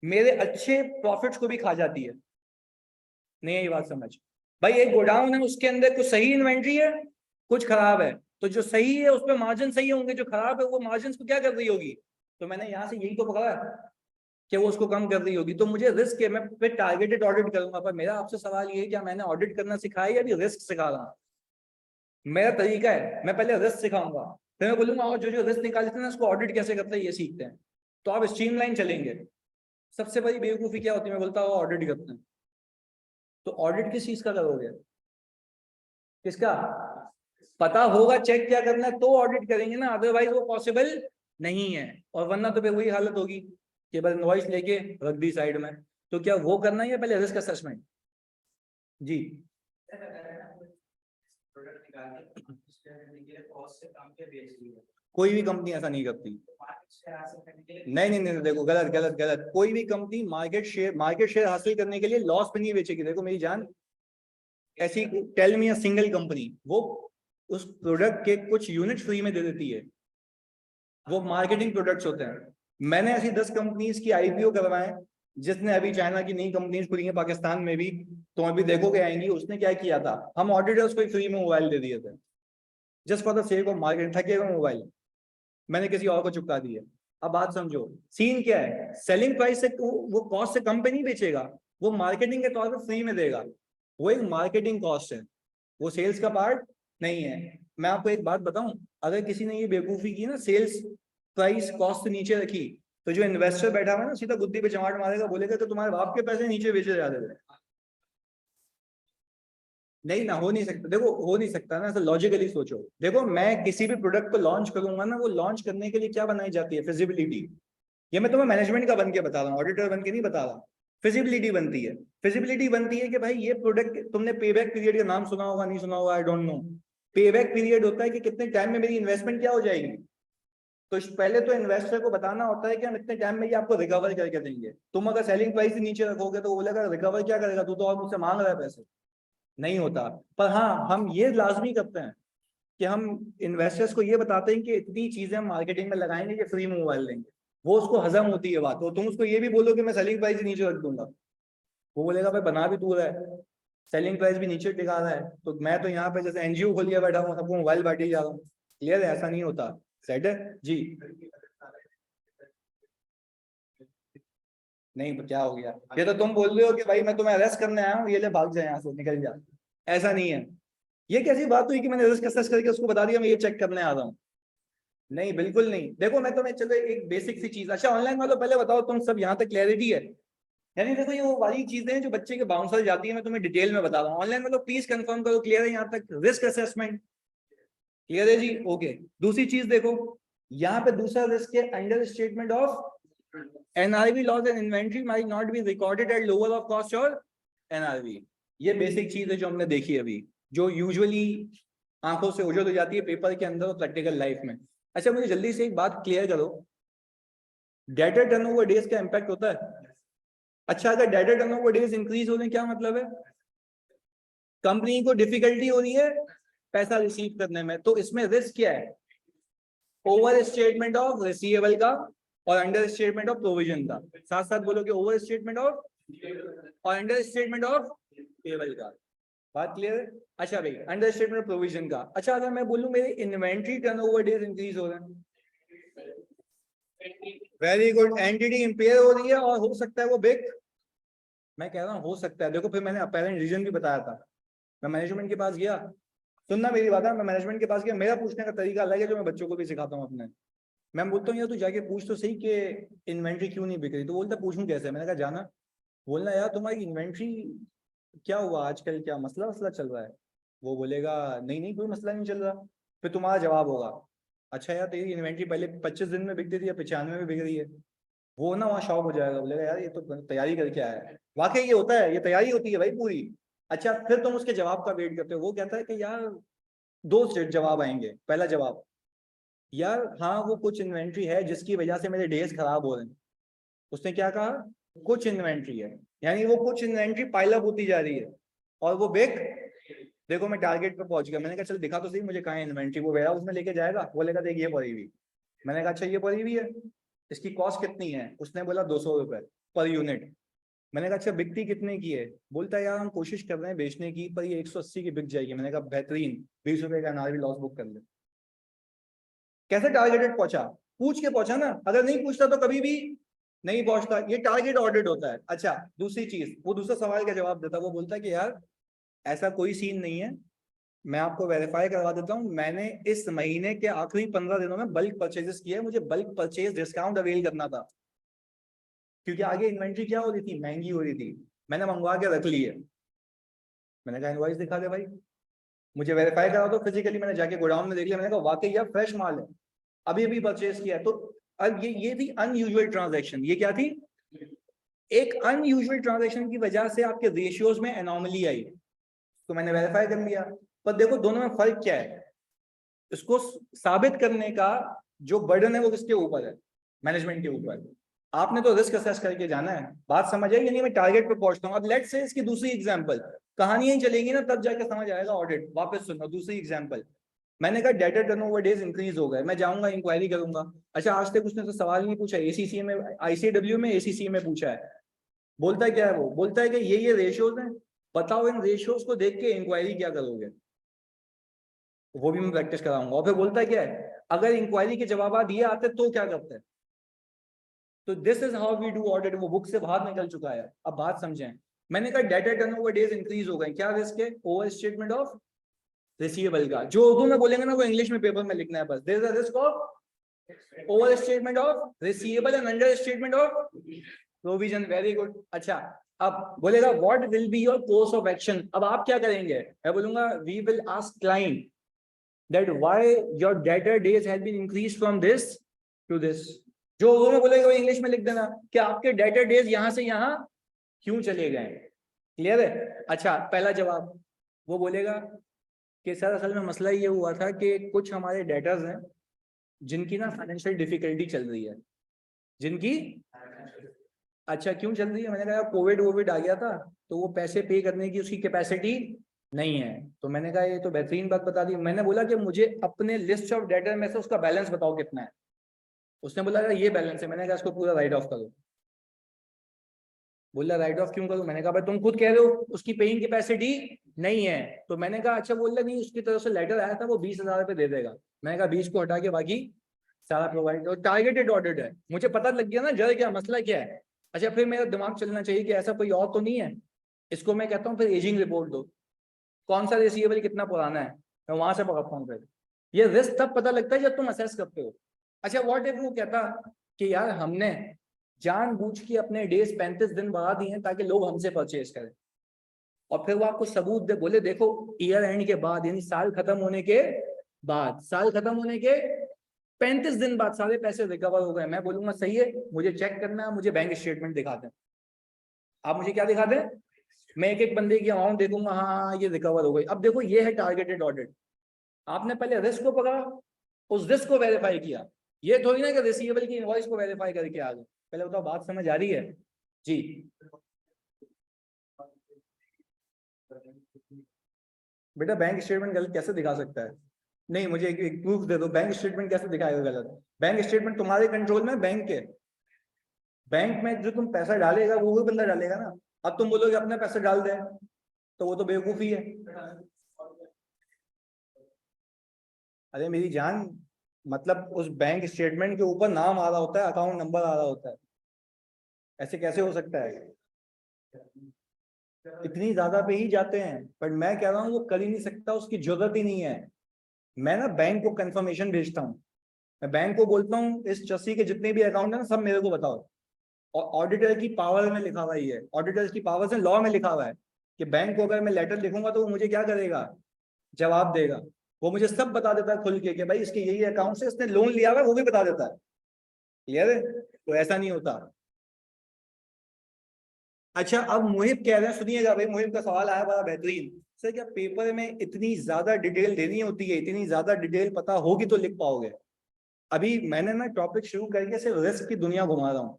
मेरे अच्छे प्रॉफिट्स को भी खा जाती है। नहीं ये बात समझ? भाई एक गोडाउन है, उसके अंदर कुछ सही इन्वेंट्री है, कुछ खराब है। तो जो सही है उस पर मार्जिन सही होंगे, जो खराब है वो मार्जिन को क्या कर रही होगी। तो मैंने यहाँ से यही तो पकड़ा, कि वो उसको कम कर रही होगी, तो मुझे रिस्क है, मैं फिर टारगेटेड ऑडिट करूंगा। पर मेरा आपसे सवाल ये है, क्या मैंने ऑडिट करना सिखाया या अभी रिस्क सिखा रहा हूँ? मेरा तरीका है, मैं पहले रिस्क सिखाऊंगा, फिर मैं बोलूंगा और जो रिस्क निकालते हैं ना उसको ऑडिट कैसे करते हैं ये सीखते हैं, तो आप स्ट्रीमलाइन चलेंगे। सबसे बड़ी बेवकूफी क्या होती है, मैं बोलता हूँ ऑडिट करते हैं, तो ऑडिट किस चीज का करोगे? किसका? पता होगा चेक क्या करना है तो ऑडिट करेंगे ना, अदरवाइज वो पॉसिबल नहीं है। और वरना तो फिर वही हालत होगी कि बस इनवॉइस लेके रख दी साइड में। तो क्या वो करना है या पहले रिस्क असेसमेंट? जी कोई भी कंपनी ऐसा नहीं करती। नहीं नहीं नहीं, देखो गलत गलत गलत, कोई भी कंपनी मार्केट शेयर हासिल करने के लिए लॉस में नहीं बेचेगी। देखो मेरी जान, ऐसी tell me a single company वो उस प्रोडक्ट के कुछ यूनिट फ्री में दे देती है, वो मार्केटिंग प्रोडक्ट्स होते हैं। मैंने ऐसी 10 कंपनीज की आईपीओ करवाए, जिसने अभी चाइना की नई कंपनीज खुली हैं पाकिस्तान में भी, तो अभी देखोगे आएंगी। उसने क्या किया था, हम ऑडिटर्स को फ्री में मोबाइल दे दिए थे, just for the sake of market, थकेगा मोबाइल, मैंने किसी और को चुका दी है। अब बात समझो, सीन क्या है, सेलिंग प्राइस से वो कॉस्ट से कम पे नहीं बेचेगा, वो मार्केटिंग के तौर पर फ्री में देगा, वो एक मार्केटिंग कॉस्ट है, वो सेल्स का पार्ट नहीं है। मैं आपको एक बात बताऊं, अगर किसी ने ये बेवकूफी की ना, सेल्स प्राइस कॉस्ट से नीचे रखी, तो जो इन्वेस्टर बैठा हुआ है ना सीधा गुद्दी पे चमाट मारेगा, बोलेगा तो तुम्हारे बाप के पैसे नीचे बेचे जा रहे थे। नहीं ना, हो नहीं सकता, देखो हो नहीं सकता ना, ऐसा लॉजिकली सोचो। देखो मैं किसी भी प्रोडक्ट को लॉन्च करूंगा ना, वो लॉन्च करने के लिए क्या बनाई जाती है, फिजिबिलिटी। ये मैं तुम्हें मैनेजमेंट का बन के बता रहा हूँ, ऑडिटर बन के नहीं बता रहा। फिजिबिलिटी बनती है, फिजिबिलिटी बनती है कि भाई ये प्रोडक्ट, तुमने पे बैक पीरियड का नाम सुना होगा, नहीं सुना होगा, आई डोंट नो। पे बैक पीरियड होता है कि कितने टाइम में मेरी इन्वेस्टमेंट क्या हो जाएगी। तो पहले तो इन्वेस्टर को बताना होता है कि हम इतने टाइम में ये आपको रिकवर करके देंगे। तुम अगर सेलिंग प्राइस नीचे रखोगे तो वो बोलेगा रिकवर क्या करेगा, तू तो और मुझसे मांग रहा है पैसे। नहीं होता। पर हाँ, हम ये लाजमी करते हैं कि हम इन्वेस्टर्स को ये बताते हैं कि इतनी चीजें हम मार्केटिंग में लगाएंगे कि फ्री में मोबाइल देंगे। वो उसको हजम होती है बात, तो तुम उसको ये भी बोलो कि मैं सेलिंग प्राइस नीचे रख दूंगा, वो बोलेगा भाई बना भी तू रहा है, सेलिंग प्राइस भी नीचे टिका रहा है, तो मैं तो यहाँ पे जैसे एनजीओ खोल लिया बैठा हूँ, सबको मोबाइल बांटे जा रहा हूँ। क्लियर है, ऐसा नहीं होता। सेट है जी। नहीं तो क्या हो गया, ये तो तुम बोल रहे हो कि भाई मैं तुम्हें अरेस्ट करने आया हूँ, ये ले भाग जाए यहाँ से, निकल जा। ऐसा नहीं है। ये कैसी बात हुई कि मैंने रिस्क असेस करके उसको बता दिया मैं ये चेक करने आ रहा हूँ? नहीं बिल्कुल नहीं। देखो मैं तुम्हें, चलो एक बेसिक सी चीज, अच्छा ऑनलाइन वालों पहले बताओ तुम सब यहाँ तक क्लैरिटी है? यानी देखो ये वो वाली चीजें हैं जो बच्चे के बाउंसर जाती है, मैं तुम्हें डिटेल में बता रहा हूँ। ऑनलाइन वालों प्लीज कंफर्म करो, क्लियर है यहाँ तक? रिस्क असेसमेंट क्लियर है जी? ओके। दूसरी चीज देखो, यहाँ पे दूसरा रिस्क है under statement of NRV loss and inventory might not be recorded at lower of cost और एनआरवी। ये बेसिक चीज है जो हमने देखी अभी, जो यूजुअली आंखों से ओझल हो जाती है पेपर के अंदर और प्रैक्टिकल लाइफ में। अच्छा मुझे जल्दी से एक बात क्लियर करो, डेटा टर्नओवर डेज का इंपैक्ट होता है? अच्छा अगर डेटा टर्नओवर डेज इंक्रीज हो रहे हैं क्या मतलब है? कंपनी को डिफिकल्टी हो रही है पैसा रिसीव करने में, तो इसमें रिस्क क्या है? ओवर स्टेटमेंट ऑफ रिसीवेबल का और अंडर स्टेटमेंट ऑफ प्रोविजन का। साथ साथ बोलोगे, ओवर स्टेटमेंट ऑफ और अंडर स्टेटमेंट ऑफ पेबल का। बात क्लियर है? अच्छा भाई, अंडर स्टेटमेंट ऑफ प्रोविजन का। अच्छा अगर मैं बोलूं मेरे इन्वेंट्री टर्नओवर डेज इंक्रीज हो रहे हैं, वेरी गुड, एंटिटी इंपेयर हो रही है और हो सकता है वो बिग, मैं कह रहा हूँ हो सकता है। देखो फिर मैंने अपेरेंट रीजन भी बताया था, मैं मैनेजमेंट के पास गया, सुनना मेरी बात है, मैं मैनेजमेंट के पास गया, मेरा पूछने का तरीका अलग है जो मैं बच्चों को भी सिखाता हूँ अपने। मैं बोलता हूँ यार तू जाके पूछ तो सही कि इन्वेंट्री क्यों नहीं बिक रही, तो बोलता पूछूं कैसे? मैंने कहा जाना, बोलना यार तुम्हारी इन्वेंट्री क्या हुआ आजकल, क्या मसला वसला चल रहा है? वो बोलेगा नहीं नहीं कोई मसला नहीं चल रहा। फिर तुम्हारा जवाब होगा, अच्छा यार तेरी इन्वेंट्री पहले 25 दिन में बिकती थी या 95 में बिक रही है? वो ना वहाँ शॉक हो जाएगा, बोलेगा यार ये तो तैयारी करके आया है। वाकई ये होता है, ये तैयारी होती है भाई पूरी। अच्छा फिर तुम उसके जवाब का वेट करते हो, वो कहता है कि यार दो स्टेट जवाब आएंगे। पहला जवाब, यार हाँ वो कुछ इन्वेंट्री है जिसकी वजह से मेरे डेज खराब हो रहे हैं। उसने क्या कहा? कुछ इन्वेंट्री है, यानी वो कुछ इन्वेंट्री पाइलअप होती जा रही है और वो बिक। देखो मैं टारगेट पे पहुंच गया, मैंने कहा चल दिखा तो सही मुझे कहाँ है इन्वेंट्री। वो वेयर हाउस में लेके जाएगा, बोलेगा देख ये पड़ी हुई। मैंने कहा अच्छा ये पड़ी हुई है, इसकी कॉस्ट कितनी है? उसने बोला 200 रुपए पर यूनिट। मैंने कहा अच्छा बिकती कितने की है? बोलता है यार हम कोशिश कर रहे हैं बेचने की, पर ये 180 की बिक जाएगी। मैंने कहा बेहतरीन, 20 रुपए का एनआरवी लॉस बुक कर ले। कैसे टारगेटेड पहुंचा? पूछ के पहुंचा ना, अगर नहीं पूछता तो कभी भी नहीं पहुंचता, ये टारगेट ऑडिट होता है। अच्छा दूसरी चीज, वो दूसरा सवाल का जवाब देता है, वो बोलता है कि यार ऐसा कोई सीन नहीं है, मैं आपको वेरीफाई करवा देता हूँ, मैंने इस महीने के आखिरी 15 दिनों में बल्क परचेजेस किए, मुझे बल्क परचेज डिस्काउंट अवेल करना था, क्योंकि आगे इन्वेंट्री क्या हो रही थी, महंगी हो रही थी, मैंने मंगवा के रख ली है। मैंने कहा इनवॉइस दिखा दे भाई, मुझे वेरीफाई करा दो फिजिकली। मैंने जाके गोडाउन में देख लिया, मैंने कहा वाकई यार फ्रेश माल है, अभी अभी परचेज किया। तो अब ये थी अनयूजुअल ट्रांजैक्शन। ये क्या थी, एक अनयूजुअल ट्रांजैक्शन की वजह से आपके रेशियोज में एनॉमली आई, तो मैंने वेरीफाई कर लिया। पर देखो दोनों में फर्क क्या है, इसको साबित करने का जो बर्डन है वो किसके ऊपर है, मैनेजमेंट के ऊपर। आपने तो रिस्क असेस करके जाना है, बात समझ आई? यानी मैं टारगेट पे पहुंचता हूँ। अब लेट्स से इसकी दूसरी एग्जांपल, कहानियां ही चलेगी ना तब जाके समझ आएगा ऑडिट। वापस सुनो दूसरी एग्जांपल, मैंने कहा डेटा टर्नओवर डेज इंक्रीज हो गए, मैं जाऊंगा इंक्वायरी करूंगा। अच्छा आज तक उसने तो सवाल नहीं पूछा, एसीसी में, आईसीडब्ल्यू में, एसीसी में पूछा है। बोलता है क्या है, वो बोलता है कि ये रेशियोज हैं, बताओ इन रेशियोज को देख के इंक्वायरी क्या करोगे, वो भी मैं प्रैक्टिस कराऊंगा। और फिर बोलता है क्या है, अगर इंक्वायरी के जवाब ये आते तो क्या करते हैं। तो this is how we do audit. वो बुक से बाहर निकल चुका है। अब बात समझें, मैंने कहा डेटा टर्नओवर डेज इंक्रीज हो गए, क्या रिस्क है, ओवर स्टेटमेंट ऑफ रिसीवेबल का। जो उर्दू में बोलेंगे ना वो इंग्लिश में पेपर में लिखना है बस। There is a risk of over statement of receivable and under statement of provision. Very good. अच्छा अब बोलेगा what will be your course of action. अब आप क्या करेंगे, मैं बोलूंगा we will ask client that why your debtor days has been increased from this to this। जो उर्दू में बोलेगा वो इंग्लिश में लिख देना कि आपके डेटर डेज यहां से यहां क्यों चले गए। क्लियर है? अच्छा पहला जवाब, वो बोलेगा कि सर असल में मसला ये हुआ था कि कुछ हमारे डेटर्स हैं जिनकी ना फाइनेंशियल डिफिकल्टी चल रही है, जिनकी। अच्छा क्यों चल रही है, मैंने कहा कोविड वोविड आ गया था तो वो पैसे पे करने की उसकी कैपेसिटी नहीं है। तो मैंने कहा ये तो बेहतरीन बात बता दी। मैंने बोला कि मुझे अपने लिस्ट ऑफ डेटर में से उसका बैलेंस बताओ कितना है। उसने बोला ये बैलेंस है। मैंने कहा इसको पूरा राइट ऑफ करो। बोला राइट ऑफ क्यों करूं, मैंने कहा भाई तुम खुद कह रहे हो उसकी पेइंग कैपेसिटी नहीं है। तो मैंने कहा अच्छा, बोल रहा नहीं उसकी तरफ से लेटर आया था वो 20,000 रुपये दे देगा। मैंने कहा 20 को हटा के बाकी सारा प्रोवाइड। और टारगेटेड ऑडिट है, मुझे पता लग गया ना जरा क्या मसला क्या है। अच्छा फिर मेरा दिमाग चलना चाहिए कि ऐसा कोई और तो नहीं है। इसको मैं कहता हूँ फिर एजिंग रिपोर्ट दो, कौन सा रिसीवेबल कितना पुराना है, मैं वहां से पकड़ता हूँ। फिर ये रिस्क तब पता लगता है जब तुम असेस करते हो। अच्छा व्हाट इफ वो कहता कि यार हमने जानबूझ के अपने डेज 35 दिन बढ़ा दिए हैं ताकि लोग हमसे परचेज करें, और फिर वो आपको सबूत दे, बोले देखो ईयर एंड के बाद यानी साल खत्म होने के बाद, साल खत्म होने के 35 दिन बाद सारे पैसे रिकवर हो गए। मैं बोलूंगा सही है, मुझे चेक करना है, मुझे बैंक स्टेटमेंट दिखा दें। आप मुझे क्या दिखा दें, मैं एक एक बंदे की अमाउंट देखूंगा, हाँ ये रिकवर हो गई। अब देखो ये है टारगेटेड ऑडिट। आपने पहले रिस्क को पकड़ा, उस रिस्क को वेरीफाई किया। ये थोड़ी ना कि रिसीवेबल की इनवॉइस को वेरीफाई करके आ गए। पहले बताओ बात समझ आ रही है जी? बेटा बैंक स्टेटमेंट गलत कैसे दिखा सकता है? नहीं मुझे एक प्रूफ दे दो, बैंक स्टेटमेंट कैसे दिखाएगा गलत? बैंक स्टेटमेंट तुम्हारे कंट्रोल में, बैंक के, बैंक में जो तुम पैसा डालेगा वो भी बंदा डालेगा ना। अब तुम बोलोगे अपना पैसा डाल दे तो वो तो बेवकूफी है। अरे मेरी जान, मतलब उस बैंक स्टेटमेंट के ऊपर नाम आ रहा होता है, अकाउंट नंबर आ रहा होता है, ऐसे कैसे हो सकता है? इतनी ज्यादा पे ही जाते हैं, पर मैं कह रहा हूँ वो कर ही नहीं सकता, उसकी जरूरत ही नहीं है। मैं ना बैंक को कंफर्मेशन भेजता हूँ, मैं बैंक को बोलता हूँ इस चस्सी के जितने भी अकाउंट है ना सब मेरे को बताओ। और ऑडिटर की पावर में लिखा हुआ ही है, ऑडिटर की पावर से लॉ में लिखा हुआ है कि बैंक को अगर मैं लेटर लिखूंगा तो वो मुझे क्या करेगा, जवाब देगा। वो मुझे सब बता देता है खुल के कि भाई इसके यही अकाउंट से इसने लोन लिया हुआ है, वो भी बता देता है। क्लियर है? तो ऐसा नहीं होता। अच्छा अब मुहिब कह रहे हैं, सुनिएगा भाई, मुहिब का सवाल आया बड़ा बेहतरीन। सर क्या पेपर में इतनी ज्यादा डिटेल देनी होती है, इतनी ज्यादा डिटेल पता होगी तो लिख पाओगे? अभी मैंने ना टॉपिक शुरू करके सिर्फ रिस्क की दुनिया घुमा रहा हूँ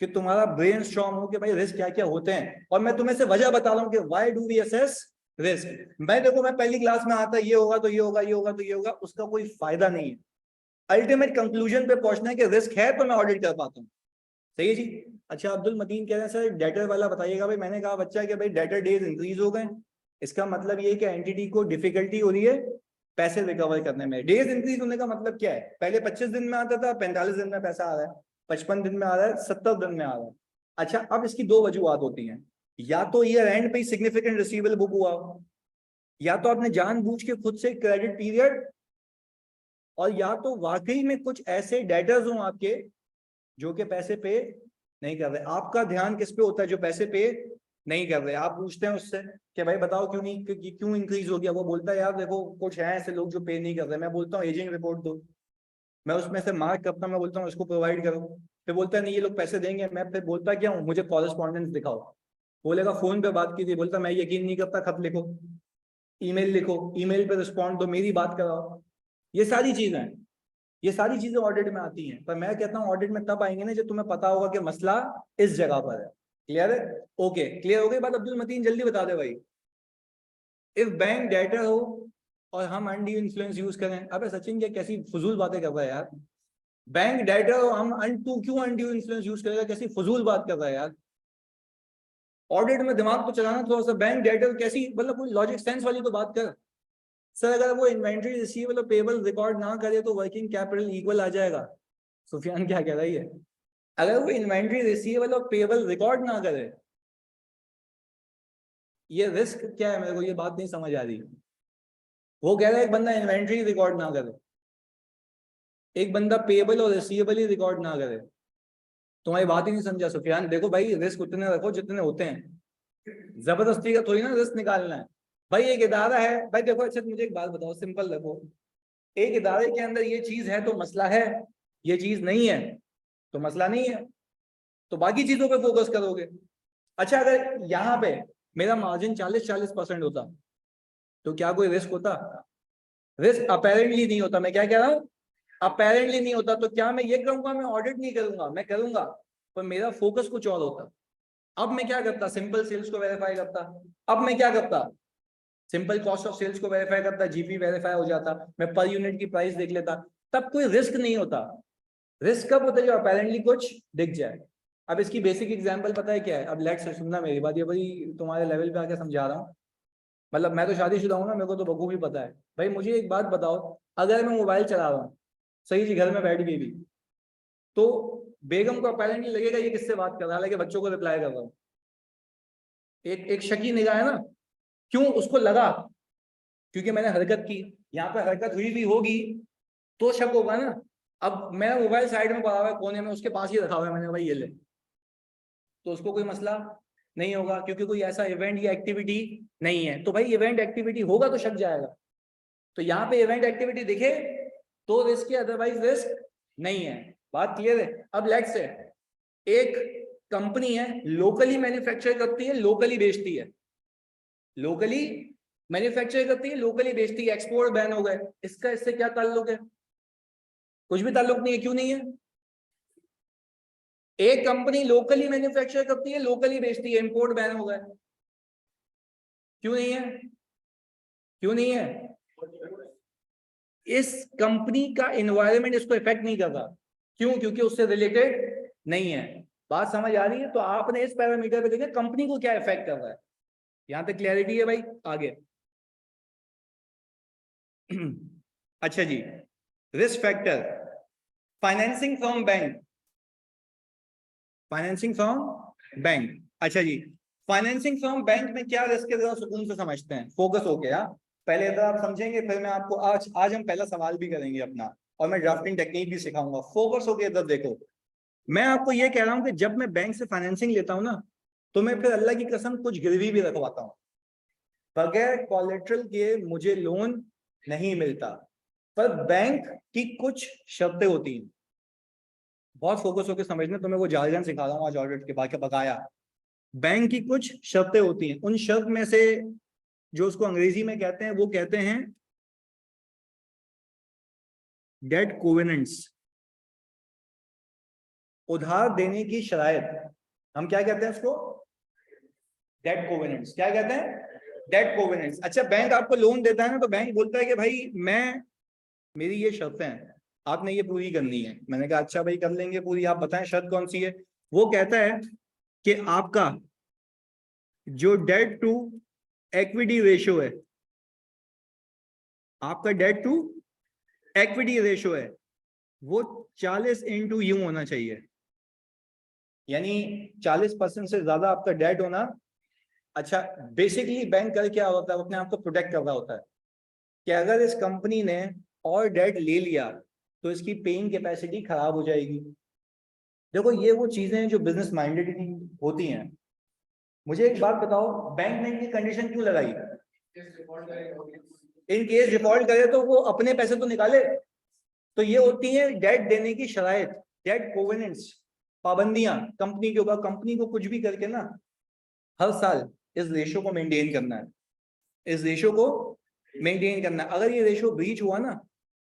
कि तुम्हारा ब्रेन स्ट्रॉन्ग हो कि भाई रिस्क क्या क्या होते हैं, और मैं तुम्हें से वजह बता रहा हूँ कि why do we assess risk. मैं देखो मैं पहली क्लास में आता ये होगा तो ये होगा, ये होगा तो ये होगा, उसका कोई फायदा नहीं है। अल्टीमेट कंक्लूजन पे पहुंचना है कि रिस्क है तो मैं ऑडिट कर पाता हूँ। सही है जी? अच्छा अब्दुल मतीन कह रहे हैं सर डेटर वाला बताइएगा। भाई मैंने कहा बच्चा कि भाई डेटर डेज इंक्रीज हो गए, इसका मतलब ये कि एंटिटी को डिफिकल्टी हो रही है पैसे रिकवर करने में। डेज इंक्रीज होने का मतलब क्या है, पहले 25 दिन में आता था, 45 दिन में पैसा आ रहा है। 55 दिन में आ रहा है, 70 दिन में आ रहा है। अच्छा, अब इसकी दो वजूहत होती हैं, या तो ईयर एंड पे सिग्निफिकेंट रिसीवेबल बुक हुआ, या तो आपने जानबूझ के खुद से क्रेडिट पीरियड, और या तो वाकई में कुछ ऐसे डेटर्स हों आपके जो कि पैसे पे नहीं कर रहे। आपका ध्यान किस पे होता है? जो पैसे पे नहीं कर रहे। आप पूछते हैं उससे कि भाई बताओ क्यों नहीं, क्यों इंक्रीज हो गया? वो बोलता है यार देखो कुछ है ऐसे लोग जो पे नहीं कर रहे। मैं बोलता हूँ एजिंग रिपोर्ट दो, मैं उसमें से मार्क करता हूँ, मैं बोलता हूँ इसको प्रोवाइड करो। फिर बोलता है नहीं ये लोग पैसे देंगे। मैं फिर बोलता क्या हूँ, मुझे कॉरेस्पॉन्डेंस दिखाओ। बोलेगा फोन पे बात की थी। बोलता मैं यकीन नहीं करता, खत लिखो, ईमेल लिखो, ईमेल पे रिस्पॉन्ड दो, मेरी बात कराओ। ये सारी चीजें हैं, ये सारी चीजें ऑडिट में आती हैं। पर मैं कहता हूँ ऑडिट में तब आएंगे ना जब तुम्हें पता होगा कि मसला इस जगह पर है। क्लियर है? ओके, क्लियर हो गई बात? अब्दुल मतीन जल्दी बता दे भाई। इफ बैंक डेटर हो और हम अनड्यू इन्फ्लुएंस यूज करें। अबे सचिन क्या कैसी फजूल बातें कर रहा है यार। बैंक डेटर हो, हम क्यों अनड्यू इन्फ्लुएंस यूज करेगा? कैसी फजूल बात कर रहा है यार। ऑडिट में दिमाग तो चलाना थोड़ा सा। बैंक डेटर कैसी, मतलब कोई लॉजिक सेंस वाली तो बात कर। सर अगर वो इन्वेंट्री रिसीवेबल और पेबल रिकॉर्ड ना करे तो वर्किंग कैपिटल इक्वल आ जाएगा। सुफियान क्या कह रही है? अगर वो इन्वेंट्री रिसीवेबल और पेबल रिकॉर्ड ना करे, ये रिस्क क्या है? मेरे को ये बात नहीं समझ आ रही। वो कह रहा है एक बंदा इन्वेंट्री रिकॉर्ड ना करे, एक बंदा पेबल और रिसीवेबल ही रिकॉर्ड ना करे। तुम्हारी बात ही नहीं समझा सुफियान। देखो भाई, रिस्क उतने रखो जितने होते हैं, जबरदस्ती का थोड़ी ना रिस्क निकालना है। भाई एक इदारा है, भाई देखो अच्छा मुझे एक बात बताओ, सिंपल रखो। एक इदारे के अंदर ये चीज है तो मसला है, ये चीज नहीं है तो मसला नहीं है, तो बाकी चीजों पे फोकस करोगे। अच्छा अगर यहाँ पे मेरा मार्जिन 40% होता तो क्या कोई रिस्क होता? रिस्क अपेरेंटली नहीं होता। मैं क्या कह रहा हूँ? अपेरेंटली नहीं होता। तो क्या मैं ये कहूंगा मैं ऑडिट नहीं करूंगा? मैं करूंगा, पर मेरा फोकस कुछ और होता। अब मैं क्या करता? सिंपल सेल्स को वेरीफाई करता। अब मैं क्या करता? सिंपल कॉस्ट ऑफ सेल्स को वेरीफाई करता, जीपी वेरीफाई हो जाता, मैं पर यूनिट की प्राइस देख लेता। तब कोई रिस्क नहीं होता। रिस्क कब होता है? जो अपेरेंटली कुछ दिख जाए। अब इसकी बेसिक एग्जांपल पता है क्या है? अब लेट्स से सुनना मेरी बात, ये भाई तुम्हारे लेवल पे आके समझा रहा हूँ। मतलब मैं तो शादीशुदा हूँ ना, मेरे को तो बखूबी पता है। भाई मुझे एक बात बताओ, अगर मैं मोबाइल चला रहा हूँ सही जी, घर में बैठ गई भी, तो बेगम को अपेरेंटली लगेगा ये किससे बात कर रहा है, हालांकि बच्चों को रिप्लाई कर रहा हूँ। एक एक शकी निगाह है ना। क्यों उसको लगा? क्योंकि मैंने हरकत की। यहाँ पे हरकत हुई भी होगी तो शक होगा ना। अब मेरा मोबाइल साइड में पड़ा हुआ है कोने में, उसके पास ही रखा हुआ है मैंने, भाई ये ले, तो उसको कोई मसला नहीं होगा क्योंकि कोई ऐसा इवेंट या एक्टिविटी नहीं है। तो भाई इवेंट एक्टिविटी होगा तो शक जाएगा। तो यहाँ पे इवेंट एक्टिविटी दिखे तो रिस्क है, अदरवाइज रिस्क नहीं है। बात क्लियर है? अब लेट्स से एक कंपनी है, लोकली मैन्युफैक्चर करती है, लोकली बेचती है, लोकली मैन्युफैक्चर करती है, लोकली बेचती है, एक्सपोर्ट बैन हो गए, इसका इससे क्या ताल्लुक है? कुछ भी ताल्लुक नहीं है। क्यों नहीं है? एक कंपनी लोकली मैन्युफैक्चर करती है, लोकली बेचती है, इंपोर्ट बैन हो गए, क्यों नहीं है? क्यों नहीं है? इस कंपनी का एनवायरनमेंट इसको इफेक्ट नहीं करता। क्यों? क्योंकि उससे रिलेटेड नहीं है। बात समझ आ रही है? तो आपने इस पैरामीटर पे देखा कंपनी को क्या इफेक्ट कर रहा है। यहां तक क्लैरिटी है भाई? आगे अच्छा जी, risk factor, financing from bank, financing from bank. अच्छा जी, फाइनेंसिंग फ्रॉम बैंक में क्या रिस्क है जरा सुकून से समझते हैं, फोकस हो गया। पहले इधर आप समझेंगे, फिर मैं आपको आज हम पहला सवाल भी करेंगे अपना, और मैं ड्राफ्टिंग टेक्निक भी सिखाऊंगा। फोकस हो गया इधर देखो। मैं आपको ये कह रहा हूं कि जब मैं बैंक से फाइनेंसिंग लेता हूं ना, तो मैं फिर अल्लाह की कसम कुछ गिरवी भी रखवाता हूं। बगैर कोलेटरल के मुझे लोन नहीं मिलता। पर बैंक की कुछ शर्तें होती हैं, बहुत फोकस होकर समझना, तो मैं वो जार्गन सिखा रहा हूँ आज ऑडिट के बाकी बकाया। बैंक की कुछ शर्तें होती हैं, उन शर्त में से जो उसको अंग्रेजी में कहते हैं वो कहते हैं डेट कोवेनेंट्स, उधार देने की शराइत। हम क्या कहते हैं उसको? Debt covenants. क्या कहते हैं? Debt covenants. अच्छा बैंक आपको लोन देता है ना, तो बैंक बोलता है कि भाई मैं, मेरी ये शर्तें हैं, आपने ये पूरी करनी है। मैंने कहा अच्छा भाई कर लेंगे पूरी, आप बताएं शर्त कौन सी है। वो कहता है कि आपका जो डेट टू इक्विटी रेशियो है, आपका डेट टू इक्विटी रेशियो है, वो 40 into U होना चाहिए। यानी 40% से ज्यादा आपका डेट होना। अच्छा, बेसिकली बैंक कर क्या होता है, वो अपने आप को प्रोटेक्ट कर रहा होता है कि अगर इस कंपनी ने और डेट ले लिया तो इसकी पेइंग कैपेसिटी खराब हो जाएगी। देखो ये वो चीजें हैं जो बिजनेस माइंडेड होती हैं। मुझे एक बात बताओ, बैंक ने ये कंडीशन क्यों लगाई? इन केस डिफॉल्ट करे तो वो अपने पैसे तो निकाले। तो ये होती है डेट देने की शराइत, डेट कोवेनेंट्स, पाबंदियां कंपनी के ऊपर। कंपनी को कुछ भी करके ना हर साल इस रेशो को मेंटेन करना है, इस रेशो को मेंटेन करना है। अगर ये रेशो ब्रीच हुआ ना,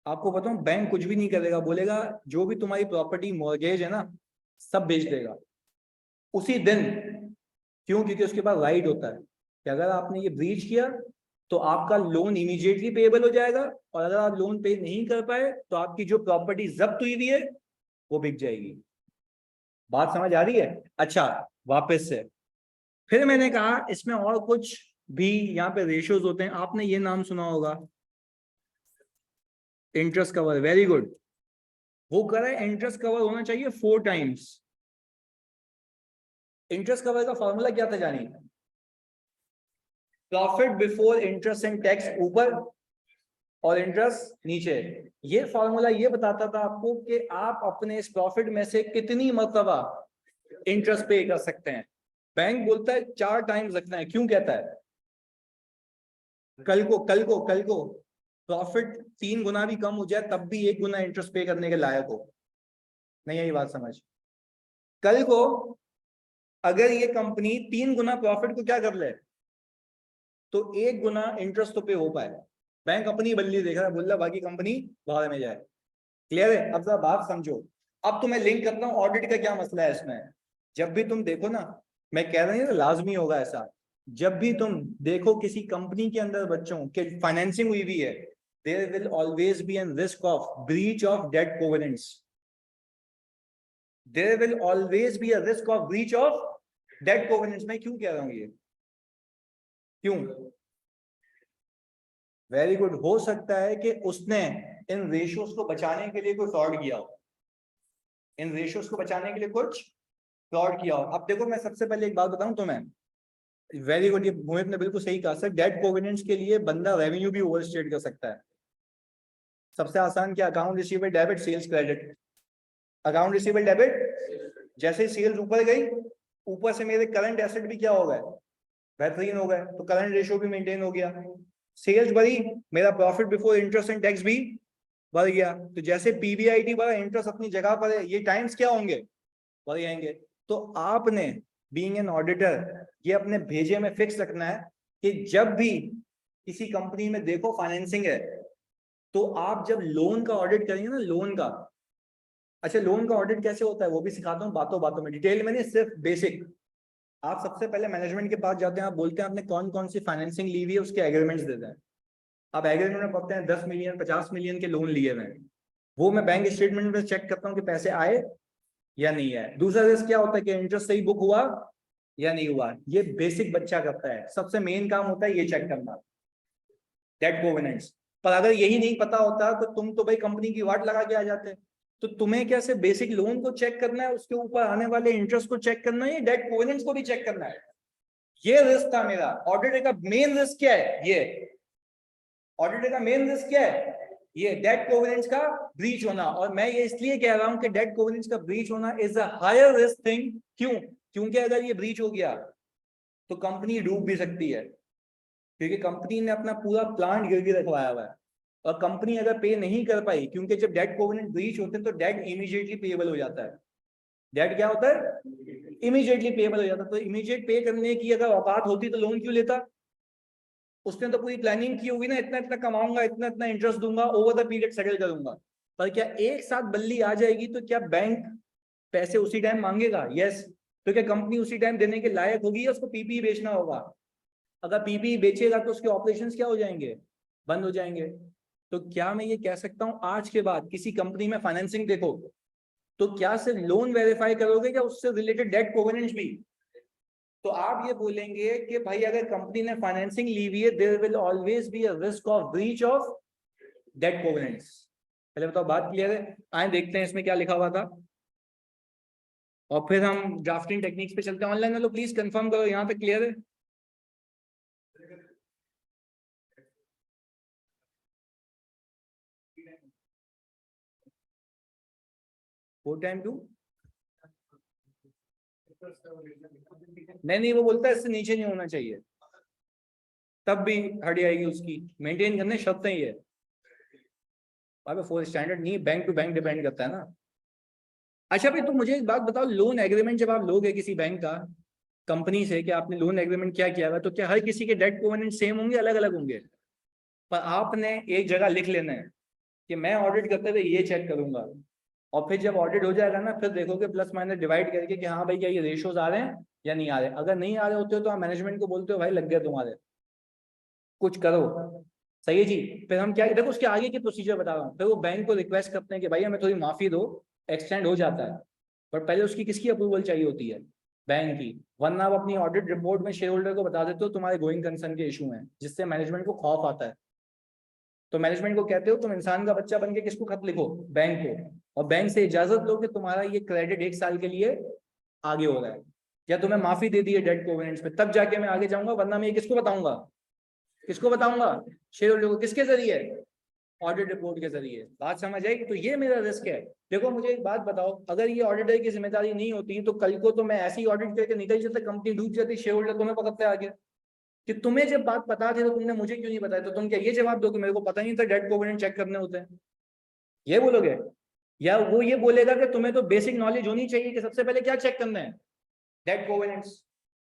आपको बताऊं बैंक कुछ भी नहीं करेगा, बोलेगा जो भी तुम्हारी प्रॉपर्टी मॉर्गेज है ना सब बेच देगा उसी दिन। क्यों? क्योंकि उसके पास राइट होता है कि अगर आपने ये ब्रीच किया तो आपका लोन इमीडिएटली पेएबल हो जाएगा, और अगर आप लोन पे नहीं कर पाए तो आपकी जो प्रॉपर्टी जब्त हुई है वो बिक जाएगी। बात समझ आ रही है? अच्छा, वापस से फिर मैंने कहा इसमें और कुछ भी यहाँ पे रेशियोज होते हैं। आपने ये नाम सुना होगा, इंटरेस्ट कवर। Very good. वो कह रहा है इंटरेस्ट कवर होना चाहिए 4 टाइम्स। इंटरेस्ट कवर का फॉर्मूला क्या था जानिए? Profit before interest and tax ऊपर और इंटरेस्ट नीचे। ये फॉर्मूला ये बताता था आपको कि आप अपने इस प्रॉफिट में से कितनी मर्तबा इंटरेस्ट पे कर सकते हैं। बैंक बोलता है 4 टाइम्स रखना है। क्यों कहता है? कल को प्रॉफिट 3 गुना भी कम हो जाए तब भी 1 गुना इंटरेस्ट पे करने के लायक हो। नहीं आई बात समझ? कल को अगर ये कंपनी 3 गुना प्रॉफिट को क्या कर ले तो 1 गुना इंटरेस्ट तो पे हो पाए। बैंक अपनी बल्ली देख रहा है, बोल रहा बाकी कंपनी बाहर में जाए। क्लियर है? अब जरा बात समझो। अब तुम्हें लिंक करता हूँ ऑडिट का क्या मसला है इसमें। जब भी तुम देखो ना, मैं कह रही हूँ लाजमी होगा ऐसा, जब भी तुम देखो किसी कंपनी के अंदर बच्चों के फाइनेंसिंग हुई भी है, there will always be an risk of breach of debt covenants. There will always be a risk of breach of debt covenants. मैं क्यों कह रहा हूँ ये? क्यों? Very good. हो सकता है कि उसने इन रेशियोज को बचाने के लिए कोई फ्रॉड किया हो, इन रेशियोज को बचाने के लिए कुछ फ्रॉड किया हो। अब देखो मैं सबसे पहले एक बात बताऊं तुम्हें। वेरी गुड, ये मोहित ने बिल्कुल सही कहा सर। डेट कोवेनेंट्स के लिए बंदा रेवेन्यू भी ओवरस्टेट कर सकता है। सबसे आसान क्या? Account receivable debit, sales credit. Account receivable debit, जैसे सेल्स ऊपर गई, ऊपर से मेरे करंट एसेट भी क्या हो गए? बेहतरीन हो गए, तो करंट रेशियो भी मेंटेन हो गया। सेल्स बढ़ी, मेरा profit before interest and tax भी बढ़ गया। तो जैसे पीबीआईटी बढ़ा, इंटरेस्ट अपनी जगह पर है, ये टाइम्स क्या होंगे? बढ़ जाएंगे। तो आपने बीइंग एन ऑडिटर ये अपने भेजे में फिक्स रखना है कि जब भी किसी कंपनी में देखो फाइनेंसिंग है तो आप जब लोन का ऑडिट करेंगे ना, लोन का। अच्छा, लोन का ऑडिट कैसे होता है वो भी सिखाता हूँ बातों बातों में, डिटेल में नहीं, सिर्फ बेसिक। आप सबसे पहले मैनेजमेंट के पास जाते हैं, आप बोलते हैं आपने कौन कौन सी फाइनेंसिंग ली हुई है, उसके एग्रीमेंट्स देते हैं। आप एग्रीमेंट में पढ़ते हैं 10 मिलियन 50 मिलियन के लोन लिए हुए, वो मैं बैंक स्टेटमेंट में चेक करता हूँ कि पैसे आए या नहीं आए। दूसरा रिस्क क्या होता है कि इंटरेस्ट सही बुक हुआ या नहीं हुआ। ये बेसिक बच्चा करता है, सबसे मेन काम होता है ये चेक करना, डेट कोवेनेंट्स। पर अगर यही नहीं पता होता तो तुम तो भाई कंपनी की वाट लगा के आ जाते। तो तुम्हें कैसे बेसिक लोन को चेक करना है, उसके ऊपर आने वाले इंटरेस्ट को चेक करना है, डेट कोवेनेंट्स को भी चेक करना है। ये रिस्क था मेरा। ऑडिटर का मेन रिस्क क्या है? ये ऑडिटर का मेन रिस्क क्या है? ये डेट कोवेनेंट्स का ब्रीच होना। और मैं ये इसलिए कह रहा हूं कि डेट कोवेनेंट्स का ब्रीच होना is a higher risk thing. क्यों? क्योंकि अगर ये ब्रीच हो गया तो कंपनी डूब भी सकती है, क्योंकि कंपनी ने अपना पूरा प्लांट गिरवी रखवाया हुआ है। और कंपनी अगर पे नहीं कर पाई, क्योंकि जब डेट कोवेनेंट ब्रीच होते हैं तो डेट इमीडिएटली पेएबल हो जाता है। डेट क्या होता है? इमीडिएटली पेएबल हो जाता है। तो इमीडिएट पे करने की अगर औकात होती तो लोन क्यों लेता? उसने तो पूरी प्लानिंग की होगी ना, इतना इतना कमाऊंगा, इतना इतना इंटरेस्ट दूंगा, ओवर द पीरियड सेटल करूंगा। पर क्या एक साथ बल्ली आ जाएगी तो क्या बैंक पैसे उसी टाइम मांगेगा? यस। तो क्या कंपनी उसी टाइम देने के लायक होगी या उसको पीपीई बेचना होगा? अगर पीपीई बेचेगा तो उसके ऑपरेशंस क्या हो जाएंगे? बंद हो जाएंगे। तो क्या मैं ये कह सकता हूं आज के बाद किसी कंपनी में फाइनेंसिंग देखो तो क्या सिर्फ लोन वेरीफाई करोगे या उससे रिलेटेड डेट कोवेनेंट्स भी? तो आप ये बोलेंगे कि भाई अगर कंपनी ने फाइनेंसिंग ली हुई है, there will always be a risk of breach of debt covenants. पहले बताओ बात क्लियर है? आए देखते हैं इसमें क्या लिखा हुआ था। और फिर हम ड्राफ्टिंग टेक्निक्स पे चलते हैं। ऑनलाइन वालों प्लीज कंफर्म करो यहाँ पे क्लियर है। फोर टाइम टू नहीं, वो बोलता है इससे नीचे नहीं होना चाहिए, तब भी हट जाएगी उसकी। मेंटेन करने शर्तें ही है। अबे फोर स्टैंडर्ड नहीं, बैंक टू बैंक डिपेंड करता है ना। अच्छा भाई, तो मुझे एक बात बताओ, लोन एग्रीमेंट जब आप लोगे किसी बैंक का, कंपनी से, कि आपने लोन एग्रीमेंट क्या किया हुआ, तो क्या हर किसी के डेट कोवेनेंट सेम होंगे, अलग अलग होंगे? पर आपने एक जगह लिख लेना है कि मैं ऑडिट करते हुए ये चेक करूंगा, और फिर जब ऑडिट हो जाएगा ना, फिर देखोगे प्लस माइनस डिवाइड करके कि हाँ भाई क्या ये रेशियोज आ रहे हैं या नहीं आ रहे। अगर नहीं आ रहे होते हो तो आप मैनेजमेंट को बोलते हो भाई लग गया तुम्हारे, कुछ करो। सही है जी। फिर हम क्या, देखो उसके आगे की प्रोसीजर बता रहा हूँ। फिर वो बैंक को रिक्वेस्ट करते हैं कि भाई हमें थोड़ी माफी दो, एक्सटेंड हो जाता है, पर पहले उसकी किसकी अप्रूवल चाहिए होती है? बैंक की। वरना आप अपनी ऑडिट रिपोर्ट में शेयर होल्डर को बता देते हो तुम्हारे गोइंग कंसर्न के इशू हैं, जिससे मैनेजमेंट को खौफ आता है। तो मैनेजमेंट को कहते हो तुम इंसान का बच्चा बन के किसको खत लिखो? बैंक को, और बैंक से इजाजत लो कि तुम्हारा ये क्रेडिट 1 साल के लिए आगे हो रहा है, या तुम्हें माफी दे दी है डेट कोवेनेंट्स पे, तब जाके मैं आगे जाऊंगा। वरना मैं ये किसको बताऊंगा? किसको बताऊंगा? शेयर होल्डर को। किसके जरिए? ऑडिट रिपोर्ट के जरिए। बात समझ आई? तो ये मेरा रिस्क है। देखो मुझे एक बात बताओ, अगर ये ऑडिटर की जिम्मेदारी नहीं होती तो कल को तो मैं ऐसी ऑडिट करके निकल जाता, कंपनी डूब जाती, शेयर होल्डर तुम्हें पकड़ते आगे कि तुम्हें जब बात पता थी तो तुमने मुझे क्यों नहीं बताया। तो तुम क्या ये जवाब दो कि मेरे को पता नहीं था डेट कोवेनेंट चेक करने होते हैं, ये बोलोगे? या वो ये बोलेगा कि तुम्हें तो बेसिक नॉलेज होनी चाहिए कि सबसे पहले क्या चेक करना है? Date covenants.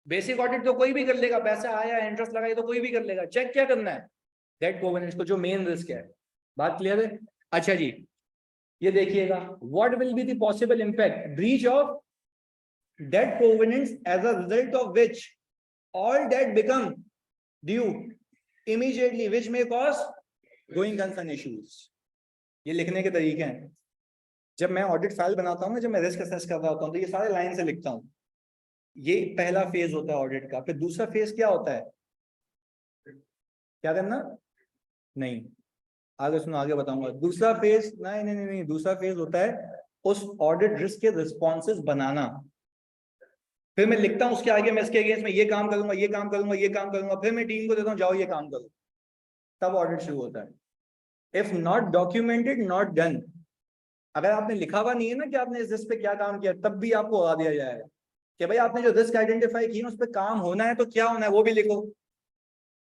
बेसिक ऑडिट तो कोई भी कर लेगा, पैसा आया इंटरेस्ट लगाया तो कोई भी कर लेगा, चेक क्या करना है? डेट कोवेनेंट्स को, जो मेन रिस्क है। बात क्लियर है? अच्छा जी, ये देखिएगा, what will be the possible impact breach of debt covenants as a result of which all debt become due immediately which may cause going concern issues। ये लिखने के तरीके हैं। जब मैं ऑडिट फाइल बनाता हूँ ना, जब मैं रिस्क असेस कर रहा होता हूँ, तो ये सारे लाइन से लिखता हूँ। ये पहला फेज होता है ऑडिट का। फिर दूसरा फेज क्या होता है? क्या करना? नहीं, आगे सुनो, आगे बताऊंगा। दूसरा फेज नहीं नहीं नहीं, दूसरा फेज होता है उस ऑडिट रिस्क के रिस्पॉन्सेज बनाना। फिर मैं लिखता हूं उसके आगे मैं इसके अगेंस्ट में ये काम करूंगा, ये काम करूंगा, ये काम करूंगा, फिर मैं टीम को देता हूं जाओ ये काम करो, तब ऑडिट शुरू होता है। If not documented not done. अगर आपने लिखा हुआ नहीं है ना कि आपने इस रिस्क पे क्या काम किया, तब भी आपको हटा दिया जाएगा कि भाई आपने जो रिस्क आइडेंटिफाई की उस पर काम होना है तो क्या होना है वो भी लिखो।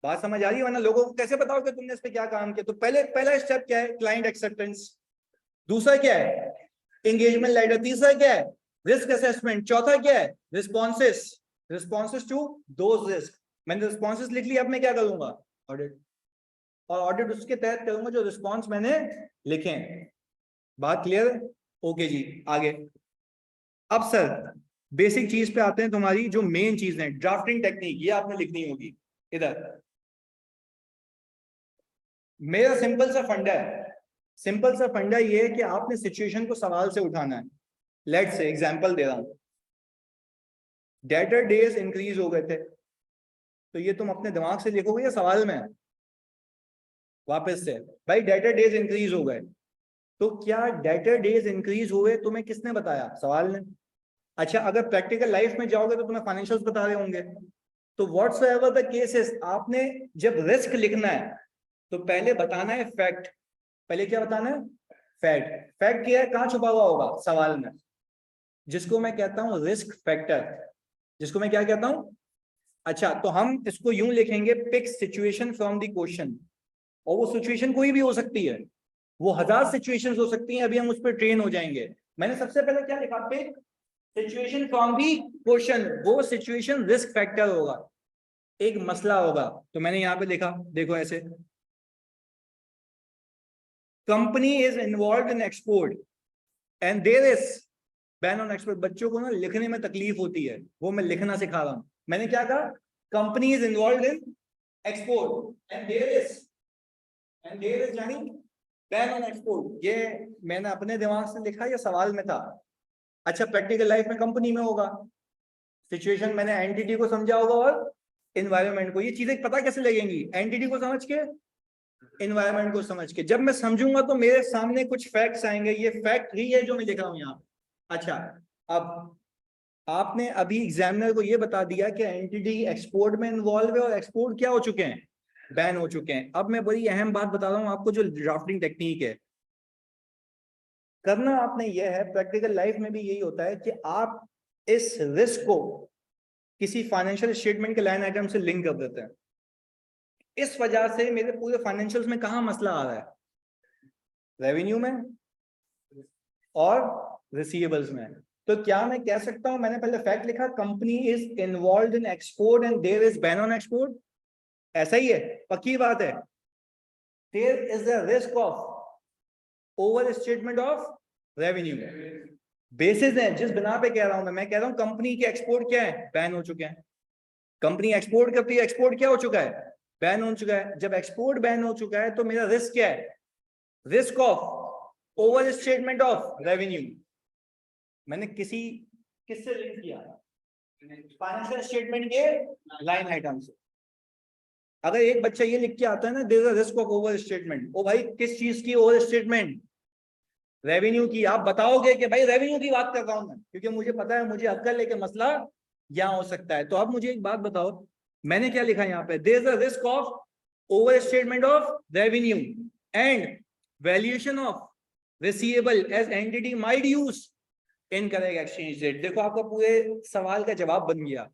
बात समझ आ रही है? वरना लोगों को कैसे बताओ कि तुमने इस पे क्या काम किया? तो पहला स्टेप क्या है? Client acceptance. दूसरा क्या है? Engagement letter. तीसरा क्या है? Risk assessment. चौथा क्या है? Responses. Responses to those risk. मैंने रिस्पॉन्सेस लिख लिया, अब मैं क्या करूंगा? ऑडिट। और ऑडिट उसके तहत करूंगा जो रिस्पॉन्स मैंने लिखे हैं। बात क्लियर है? ओके जी, आगे। अब सर बेसिक चीज पे आते हैं, तुम्हारी जो मेन चीज है ड्राफ्टिंग टेक्निक, ये आपने लिखनी होगी इधर। मेरा सिंपल सा फंडा है, सिंपल सा फंडा ये है कि आपने सिचुएशन को सवाल से उठाना है। लेट्स से एग्जांपल दे रहा हूं, डेटर डेज इंक्रीज हो गए थे, तो ये तुम अपने दिमाग से लिखोगे या सवाल में? वापस से भाई, डेटर डेज इंक्रीज हो गए, तो क्या डेटर डेज इंक्रीज हुए तुम्हें किसने बताया? सवाल ने। अच्छा, अगर प्रैक्टिकल लाइफ में जाओगे तो तुम्हें फाइनेंशियल्स बता रहे होंगे। तो व्हाट्सएवर द केसेस, आपने जब रिस्क लिखना है तो पहले बताना है फैक्ट। पहले क्या बताना है? फैक्ट। फैक्ट क्या है? कहां छुपा हुआ होगा? सवाल में, जिसको मैं कहता हूं रिस्क फैक्टर। जिसको मैं क्या कहता हूं? अच्छा, तो हम इसको यूं लिखेंगे, pick situation from the question. और वो सिचुएशन कोई भी हो सकती है, वो 1000 सिचुएशंस हो सकती हैं, अभी हम उस पर ट्रेन हो जाएंगे। मैंने सबसे पहले क्या लिखा? Pick situation from the question. वो सिचुएशन रिस्क फैक्टर होगा, एक मसला होगा। तो मैंने यहां पे लिखा, देखो ऐसे, company is involve in export and there is ban on export. बच्चों को ना लिखने में तकलीफ होती है, वो मैं लिखना सिखा रहा हूं। मैंने क्या कहा? Company is involve in export and there is यानी बैन ऑन एक्सपोर्ट। ये मैंने अपने दिमाग से लिखा या सवाल में था? अच्छा, प्रैक्टिकल लाइफ में कंपनी में होगा। सिचुएशन मैंने एंटिटी को समझा होगा और एनवायरनमेंट को। ये चीजें पता कैसे लगेंगी? एंटिटी को समझ के, एनवायरनमेंट को समझ के। जब मैं समझूंगा तो मेरे सामने कुछ फैक्ट्स आएंगे, ये फैक्ट ही है जो मैं लिख रहा हूं यहाँ। अच्छा, अब आपने अभी एग्जामिनर को ये बता दिया कि एंटिटी एक्सपोर्ट में इन्वॉल्व है और एक्सपोर्ट क्या हो चुके हैं, बैन हो चुके हैं। अब मैं बड़ी अहम बात बता रहा हूं आपको, जो ड्राफ्टिंग टेक्निक है, करना आपने ये है, प्रैक्टिकल लाइफ में भी यही होता है कि आप इस रिस्क को किसी फाइनेंशियल स्टेटमेंट के लाइन आइटम से लिंक कर देते हैं। इस वजह से मेरे पूरे फाइनेंशियल्स में कहां मसला आ रहा है, रेवेन्यू में और रिसीवेबल्स में। तो क्या मैं कह सकता हूं, मैंने पहले फैक्ट लिखा, company is involve in export and there is ban on export, ऐसा ही है, पक्की बात है। There is the risk of over statement of revenue, basis है जिस बिना पे कह रहा हूं मैं कह रहा हूं कंपनी के एक्सपोर्ट क्या है, बैन हो चुके हैं। कंपनी एक्सपोर्ट करती है, एक्सपोर्ट क्या हो चुका है, बैन हो चुका है। जब एक्सपोर्ट बैन हो चुका है तो मेरा रिस्क क्या है, risk of over statement of revenue. मैंने किससे लिंक किया, फाइनेंशियल स्टेटमेंट के लाइन आइटम से। अगर एक बच्चा ये लिख के आता है ना, there is risk of over statement, ओ भाई किस चीज की ओवर स्टेटमेंट, रेवेन्यू की। आप बताओगे कि भाई रेवेन्यू की बात कर रहा हूं मैं, क्योंकि मुझे पता है मुझे अक्ल लेके मसला यहाँ हो सकता है। तो अब मुझे एक बात बताओ, मैंने क्या लिखा है यहाँ पे, there is a risk of over statement of revenue and valuation of receivable as entity might use incorrect exchange rate. देखो आपका पूरे सवाल का जवाब बन गया।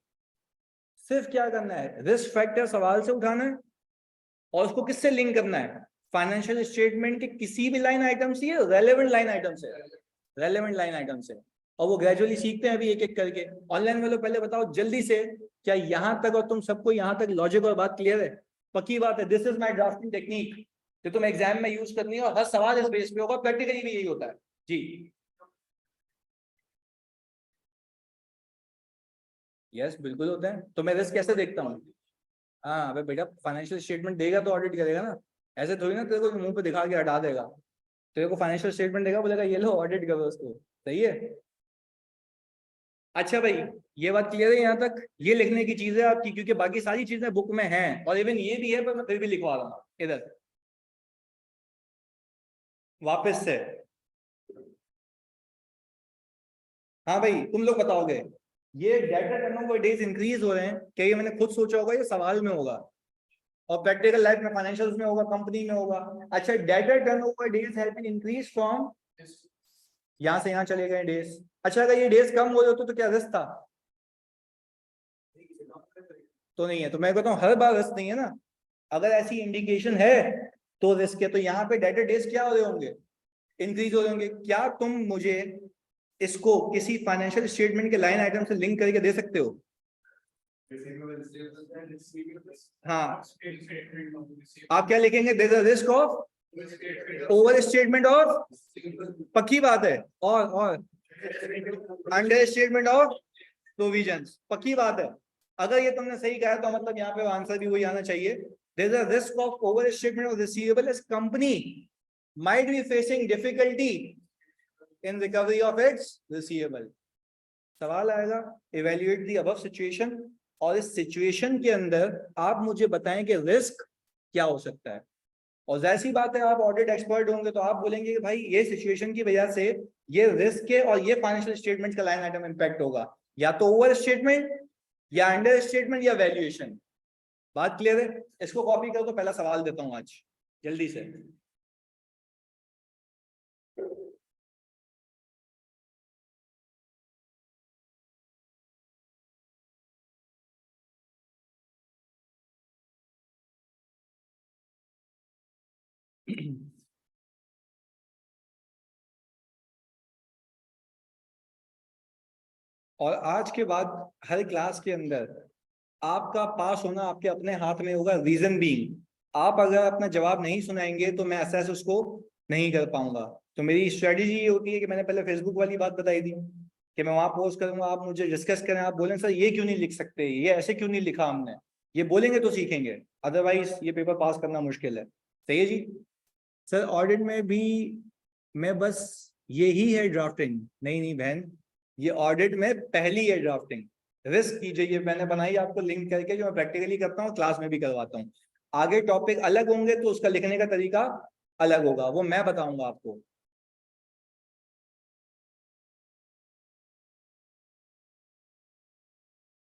सिर्फ क्या करना है, रिस्क फैक्टर सवाल से उठाना है और उसको किससे लिंक करना है, फाइनेंशियल स्टेटमेंट के किसी भी लाइन आइटम से, रेलेवेंट लाइन आइटम से, रेलेवेंट लाइन आइटम से। और वो ग्रेजुअली सीखते हैं अभी एक एक करके। ऑनलाइन वालों पहले बताओ जल्दी से, क्या यहां तक और तुम सबको यहां तक लॉजिक और बात क्लियर है, पक्की बात है। This is my drafting technique जो तुम एग्जाम में यूज करनी है और हर सवाल इस बेस पे होगा, प्रैक्टिकली भी यही होता है जी। यस बिल्कुल होता है। तो मैं रिस्क कैसे देखता हूँ, हाँ अबे बेटा फाइनेंशियल स्टेटमेंट देगा तो ऑडिट करेगा ना, ऐसे थोड़ी ना तेरे को मुंह पे दिखा के हटा देगा। तेरे को फाइनेंशियल स्टेटमेंट देगा, बोलेगा ये लो ऑडिट करो उसको, सही है। अच्छा भाई, ये बात क्लियर है यहाँ तक, ये लिखने की चीज है आपकी, क्योंकि बाकी सारी चीजें बुक में हैं और इवन ये भी है, पर मैं फिर भी लिखवा रहा हूँ इधर वापस से। हाँ भाई तुम लोग बताओगे, ये डेटा टर्नओवर डेज इंक्रीज हो रहे हैं क्या, ये मैंने खुद सोचा होगा, ये सवाल में होगा और प्रैक्टिकल लाइफ में फाइनेंशियल्स में होगा, कंपनी में होगा। अच्छा, debtor turnover days have been increase from, यहां से यहां चले गए डेज। अच्छा अगर ये डेज कम हो रहे होते तो क्या रिस्क था, तो नहीं है। तो मैं कहता हूँ हर बार रिस्क नहीं है ना, अगर ऐसी इंडिकेशन है तो रिस्क है। तो यहाँ पे डेटा डेज क्या हो रहे होंगे, इंक्रीज हो रहे होंगे। क्या तुम मुझे इसको किसी फाइनेंशियल स्टेटमेंट के लाइन आइटम से लिंक करके दे सकते हो, हाँ। आप क्या लिखेंगे, there is a risk of over statement of, पक्की बात है, और अंडर स्टेटमेंट ऑफ प्रोविजंस, पक्की बात है। अगर ये तुमने सही कहा तो मतलब यहाँ पे आंसर भी वही आना चाहिए, there is a risk of over statement of receivable as company might be facing difficulty in recovery of its receivable। सवाल आएगा, evaluate the above situation, और इस सिचुएशन के अंदर आप मुझे बताएं कि रिस्क क्या हो सकता है। और जैसी बात है, आप ऑडिट एक्सपर्ट होंगे तो आप बोलेंगे कि भाई ये सिचुएशन की वजह से ये रिस्क है और ये फाइनेंशियल स्टेटमेंट का लाइन आइटम इंपैक्ट होगा, या तो ओवर स्टेटमेंट या अंडर स्टेटमेंट या वैल्यूएशन। बात क्लियर है। इसको कॉपी करो तो पहला सवाल देता हूं आज जल्दी से। और आज के बाद हर क्लास के अंदर आपका पास होना आपके अपने हाथ में होगा। रीजन बीइंग, आप अगर अपना जवाब नहीं सुनाएंगे तो मैं असेस उसको नहीं कर पाऊंगा। तो मेरी स्ट्रेटेजी ये होती है कि मैंने पहले फेसबुक वाली बात बताई थी कि मैं वहां पोस्ट करूंगा, आप मुझे डिस्कस करें, आप बोलें सर ये क्यों नहीं लिख सकते, ये ऐसे क्यों नहीं लिखा हमने, ये बोलेंगे तो सीखेंगे, अदरवाइज ये पेपर पास करना मुश्किल है। सही है जी। सर ऑडिट में भी मैं बस, यही है ड्राफ्टिंग, नहीं नहीं बहन, ये ऑडिट में पहली है ड्राफ्टिंग। रिस्क कीजिए, ये मैंने बनाई आपको लिंक करके, जो मैं प्रैक्टिकली करता हूँ, क्लास में भी करवाता हूँ। आगे टॉपिक अलग होंगे तो उसका लिखने का तरीका अलग होगा, वो मैं बताऊंगा आपको।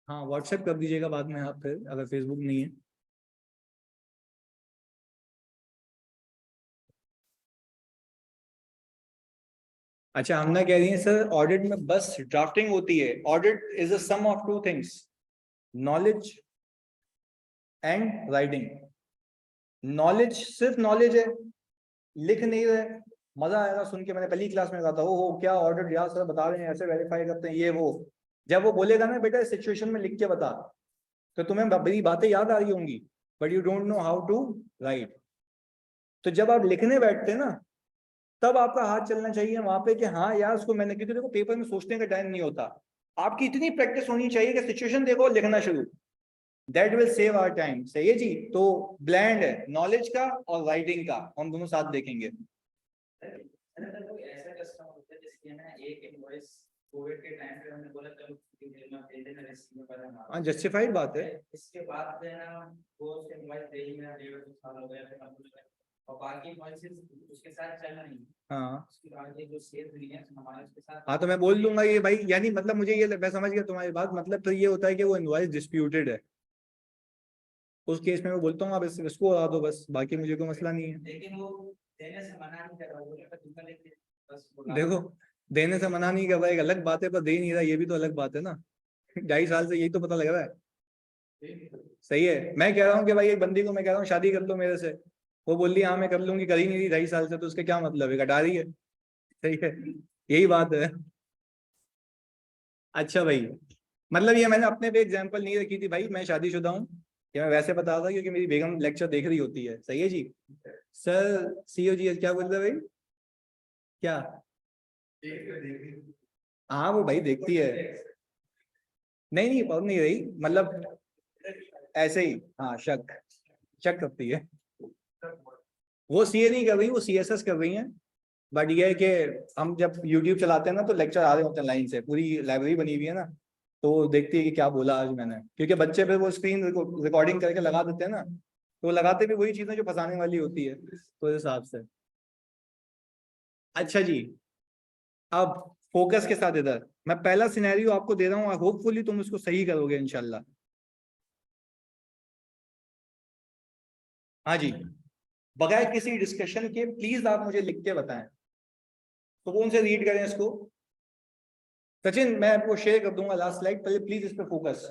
हाँ व्हाट्सएप कर दीजिएगा बाद में आप, फिर अगर फेसबुक नहीं है। अच्छा हम ना कह रही है सर ऑडिट में बस ड्राफ्टिंग होती है, audit is a sum of two things, knowledge and writing. Knowledge सिर्फ नॉलेज है, लिख नहीं रहे, मजा आएगा सुन के, मैंने पहली क्लास में कहा था ओ हो क्या ऑडिट यार सर बता रहे हैं ऐसे वेरीफाई करते हैं ये वो। जब वो बोलेगा ना बेटा सिचुएशन में लिख के बता, तो तुम्हें बड़ी बातें याद आ रही होंगी, but you don't know how to write. तो जब आप लिखने बैठते हैं ना, तब आपका हाथ चलना चाहिए वहां पे कि हाँ यार उसको मैंने, क्योंकि देखो पेपर में सोचने का टाइम नहीं होता, आपकी इतनी प्रैक्टिस होनी चाहिए कि सिचुएशन देखो लिखना शुरू, that will save our time. सही है जी। तो ब्लेंड है नॉलेज का और राइटिंग का, हम दोनों साथ देखेंगे। ऐसा कस्टमर होता है जिसके ना एक इनवॉइस कोविड के टाइम पे हमने बोला चलो में दे देना, रिस्क में पड़ा ना, हाँ जस्टिफाइड बात है। इसके बाद जो है ना वो उसके इनवॉइस दे ही ना, 1.5 साल हो गया फिर हम और बाकी इनवॉइसेस उसके साथ चल रही हैं। हाँ उसके बाद ये जो सेल हुई है हमारे उसके साथ, हाँ तो मैं बोल दूंगा ये भाई, यानी मतलब मुझे ये मैं समझ गया तुम्हारी बात, मतलब तो ये होता है कि वो इनवॉइस डिस्प्यूटेड है, उस केस में मैं बोलता हूँ आप इसको उड़ा दो बस, बाकी मुझे कोई मसला नहीं है। लेकिन वो देने से मना नहीं कर रहा, वो बोला लेके बस देखो देने से मना नहीं कर रहा एक अलग बात है, पर दे नहीं रहा ये भी तो अलग बात है ना। 2.5 साल से यही तो पता लग रहा है। सही है, मैं कह रहा हूँ कि भाई एक बंदी को मैं कह रहा हूँ शादी कर लो मेरे से, वो बोल रही हाँ मैं कर लूंगी, कर ही नहीं रही 2.5 साल से, तो उसका क्या मतलब है, घटा रही है। सही है, यही बात है। अच्छा भाई, मतलब ये मैंने अपने पे एग्जांपल नहीं रखी थी भाई, मैं शादीशुदा हूँ, ये मैं वैसे बता रहा क्योंकि मेरी बेगम लेक्चर देख रही होती है। सही है जी। सर सीओ जी क्या बोल रहे भाई, क्या? हाँ वो भाई देखती है, नहीं नहीं पढ़ नहीं रही, मतलब ऐसे ही, हाँ शक शक करती है। वो सीए नहीं कर रही, वो सीएसएस कर रही हैं। बट ये है कि हम जब यूट्यूब चलाते हैं ना तो लेक्चर आ रहे होते हैं लाइन से, पूरी लाइब्रेरी बनी हुई है ना, तो वो देखती है कि क्या बोला आज मैंने, क्योंकि बच्चे पे वो स्क्रीन रिकॉर्डिंग करके लगा देते हैं ना, तो वो लगाते भी वही चीजें जो फंसाने वाली होती है, तो इस हिसाब से। अच्छा जी, अब फोकस के साथ इधर मैं पहला सिनेरियो आपको दे रहा हूँ, होपफुली तुम इसको सही करोगे इंशाल्लाह। हाँ जी, बगैर किसी डिस्कशन के प्लीज आप मुझे लिख के बताएं, तो कौन से रीड करें इसको? सचिन मैं आपको शेयर कर दूंगा लास्ट स्लाइड, पहले प्लीज इस पे फोकस।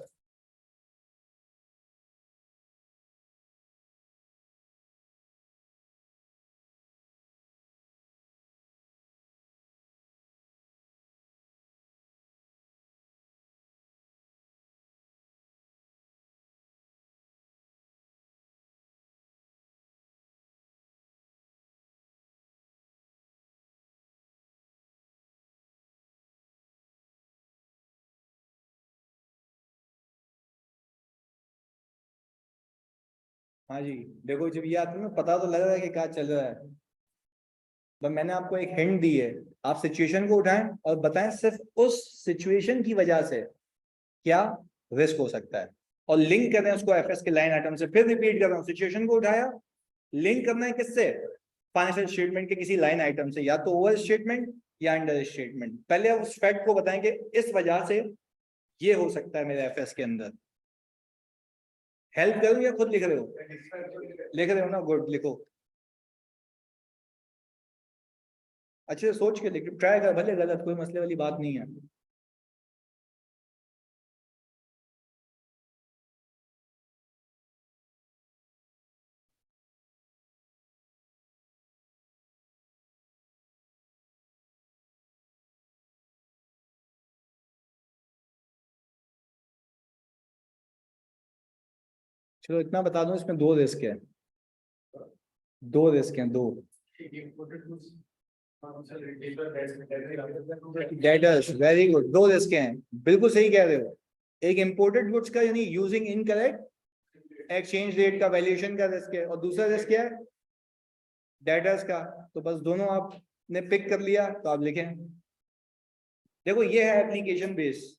हाँ जी, देखो जब ये आता है ना पता तो लग रहा है कि क्या चल रहा है, तो मैंने आपको एक हिंट दी है, आप सिचुएशन को उठाएं और बताएं सिर्फ उस सिचुएशन की वजह से क्या रिस्क हो सकता है, और लिंक करें उसको एफएस के लाइन आइटम से। फिर रिपीट कर रहा हूँ, सिचुएशन को उठाया, लिंक करना है किससे? फाइनेंशियल स्टेटमेंट के किसी लाइन आइटम से, या तो ओवर स्टेटमेंट या अंडर स्टेटमेंट। पहले आप उस फैक्ट को बताएंगे इस वजह से ये हो सकता है मेरे एफएस के अंदर। हेल्प करूं या खुद लिख रहे हो? लिख रहे हो ना, गुड, लिखो। अच्छे से सोच के लिखो, ट्राई कर, भले गलत कोई मसले वाली बात नहीं है। चलो इतना बता दूं, इसमें दो रिस्क है, दो रिस्क हैं, दो। डेटर्स, वेरी गुड, दो रिस्क हैं, बिल्कुल सही कह रहे हो। एक इंपोर्टेड गुड्स का यानी यूजिंग इनकरेक्ट एक्सचेंज रेट का वैल्यूएशन का रिस्क है, और दूसरा रिस्क क्या है? डेटर्स का। तो बस दोनों आपने पिक कर लिया, तो आप लिखें। देखो ये है एप्लीकेशन बेस।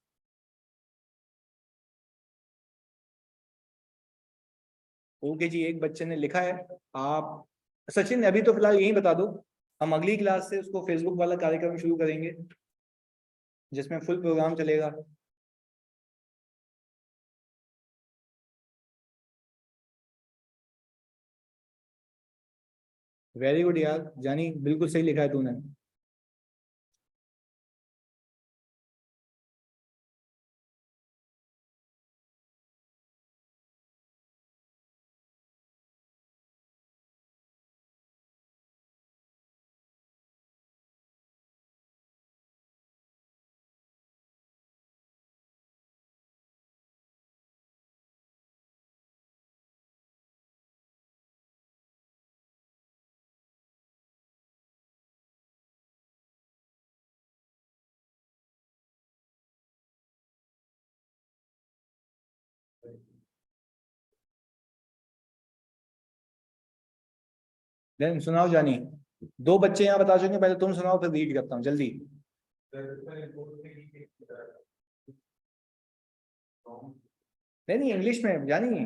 ओके जी, एक बच्चे ने लिखा है। आप सचिन अभी तो फिलहाल यही बता दो, हम अगली क्लास से उसको फेसबुक वाला कार्यक्रम शुरू करेंगे जिसमें फुल प्रोग्राम चलेगा। वेरी गुड यार जानी, बिल्कुल सही लिखा है तूने। देन सुनाओ जानी, दो बच्चे यहाँ बता चुके, पहले तुम सुनाओ फिर रीड करता हूँ जल्दी। नहीं नहीं इंग्लिश में जानी,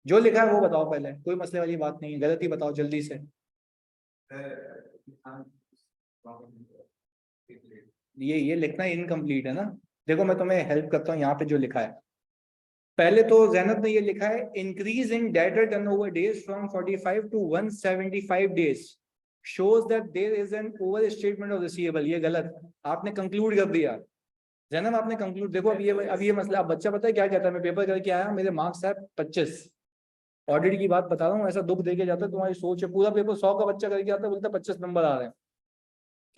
जो लिखा है वो बताओ पहले, कोई मसले वाली बात नहीं है, गलती बताओ जल्दी से। ये लिखना इनकम्प्लीट है ना। देखो मैं तुम्हें हेल्प करता हूँ, यहाँ पे जो लिखा है, पहले तो जैनब ने ये लिखा है increase in debtor turnover days from 45 to 175 days shows that there is an overstatement of receivable। ये गलत, आपने कंक्लूड कर दिया जैनब, आपने कंक्लूड। देखो अब ये मसला, अब बच्चा पता है क्या कहता है, मैं पेपर करके आया, मेरे मार्क्स है 25, ऑडिट की बात बता रहा हूँ, ऐसा दुख देके जाता है, तुम्हारी सोच है, पूरा पेपर 100 का बच्चा करके आता है, बोलता है 25 नंबर आ रहे हैं।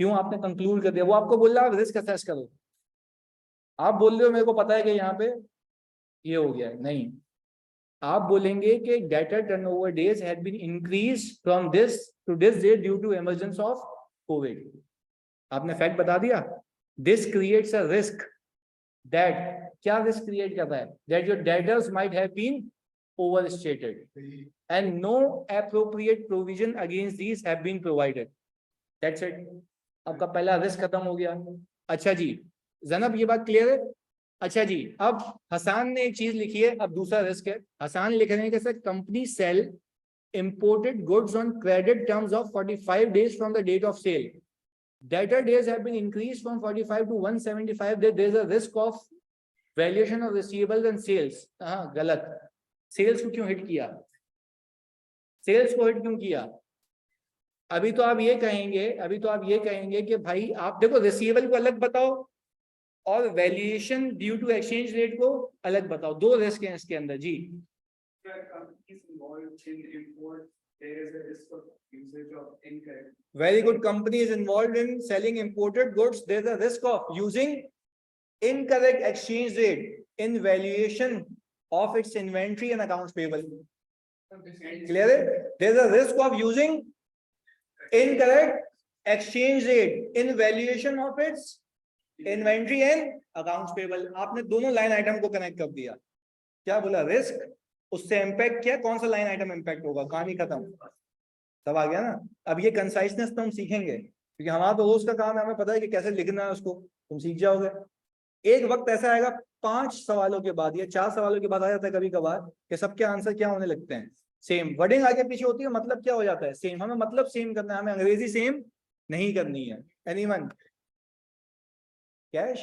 क्यों? आपने कंक्लूड कर दिया। वो आपको बोल रहा है रिस्क असेस करो, आप बोल रहे हो मेरे को पता है कि यहाँ पे ये हो गया है, नहीं, आप बोलेंगे कि debtor turnover days had been increase from this to this date due to emergence of COVID. आपने फैक्ट बता दिया, this creates a risk that, क्या रिस्क क्रिएट करता है, that your debtors might have been overstated and no appropriate provision against these have been provided. That's it, आपका पहला रिस्क खत्म हो गया। अच्छा जी जैनब ये बात क्लियर है? अच्छा जी, अब हसान ने एक चीज लिखी है, अब दूसरा रिस्क है। हसान लिख रहे हैं कैसे, company sell imported goods on credit terms of 45 days from the date of sale. Debtor days have been increased from 45 to 175 days. There is a risk of valuation of receivables and sales. हाँ गलत, सेल्स को क्यों हिट किया, सेल्स को हिट क्यों किया? अभी तो आप ये कहेंगे कि भाई आप देखो रिसीवेबल को अलग बताओ और valuation due to exchange rate को अलग बताओ, दो रिस्क हैं इसके अंदर जी। Very good, company is involved in selling imported goods, there is a risk of using incorrect exchange rate in valuation of its inventory and accounts payable. Clear? There is a risk of using incorrect exchange rate in valuation of its inventory and accounts payable. आपने दोनों लाइन आइटम को कनेक्ट कर दिया, क्या बोला, रिस्क उससे इंपैक्ट किया, कौन सा लाइन आइटम इंपैक्ट होगा, कहानी खत्म, सब आ गया ना। अब ये कंसाइसनेस तो हम सीखेंगे, क्योंकि हमारा तो रोज का काम है, हमें पता है कि कैसे लिखना है उसको, तुम सीख जाओगे। एक वक्त ऐसा आएगा 5 सवालों के बाद या 4 सवालों के बाद आ जाता है कभी कभार कि सबके आंसर क्या होने लगते हैं, सेम, वर्डिंग आगे पीछे होती है, मतलब क्या हो जाता है, सेम। हमें मतलब सेम करना है, हमें अंग्रेजी सेम नहीं करनी है। Anyone cash?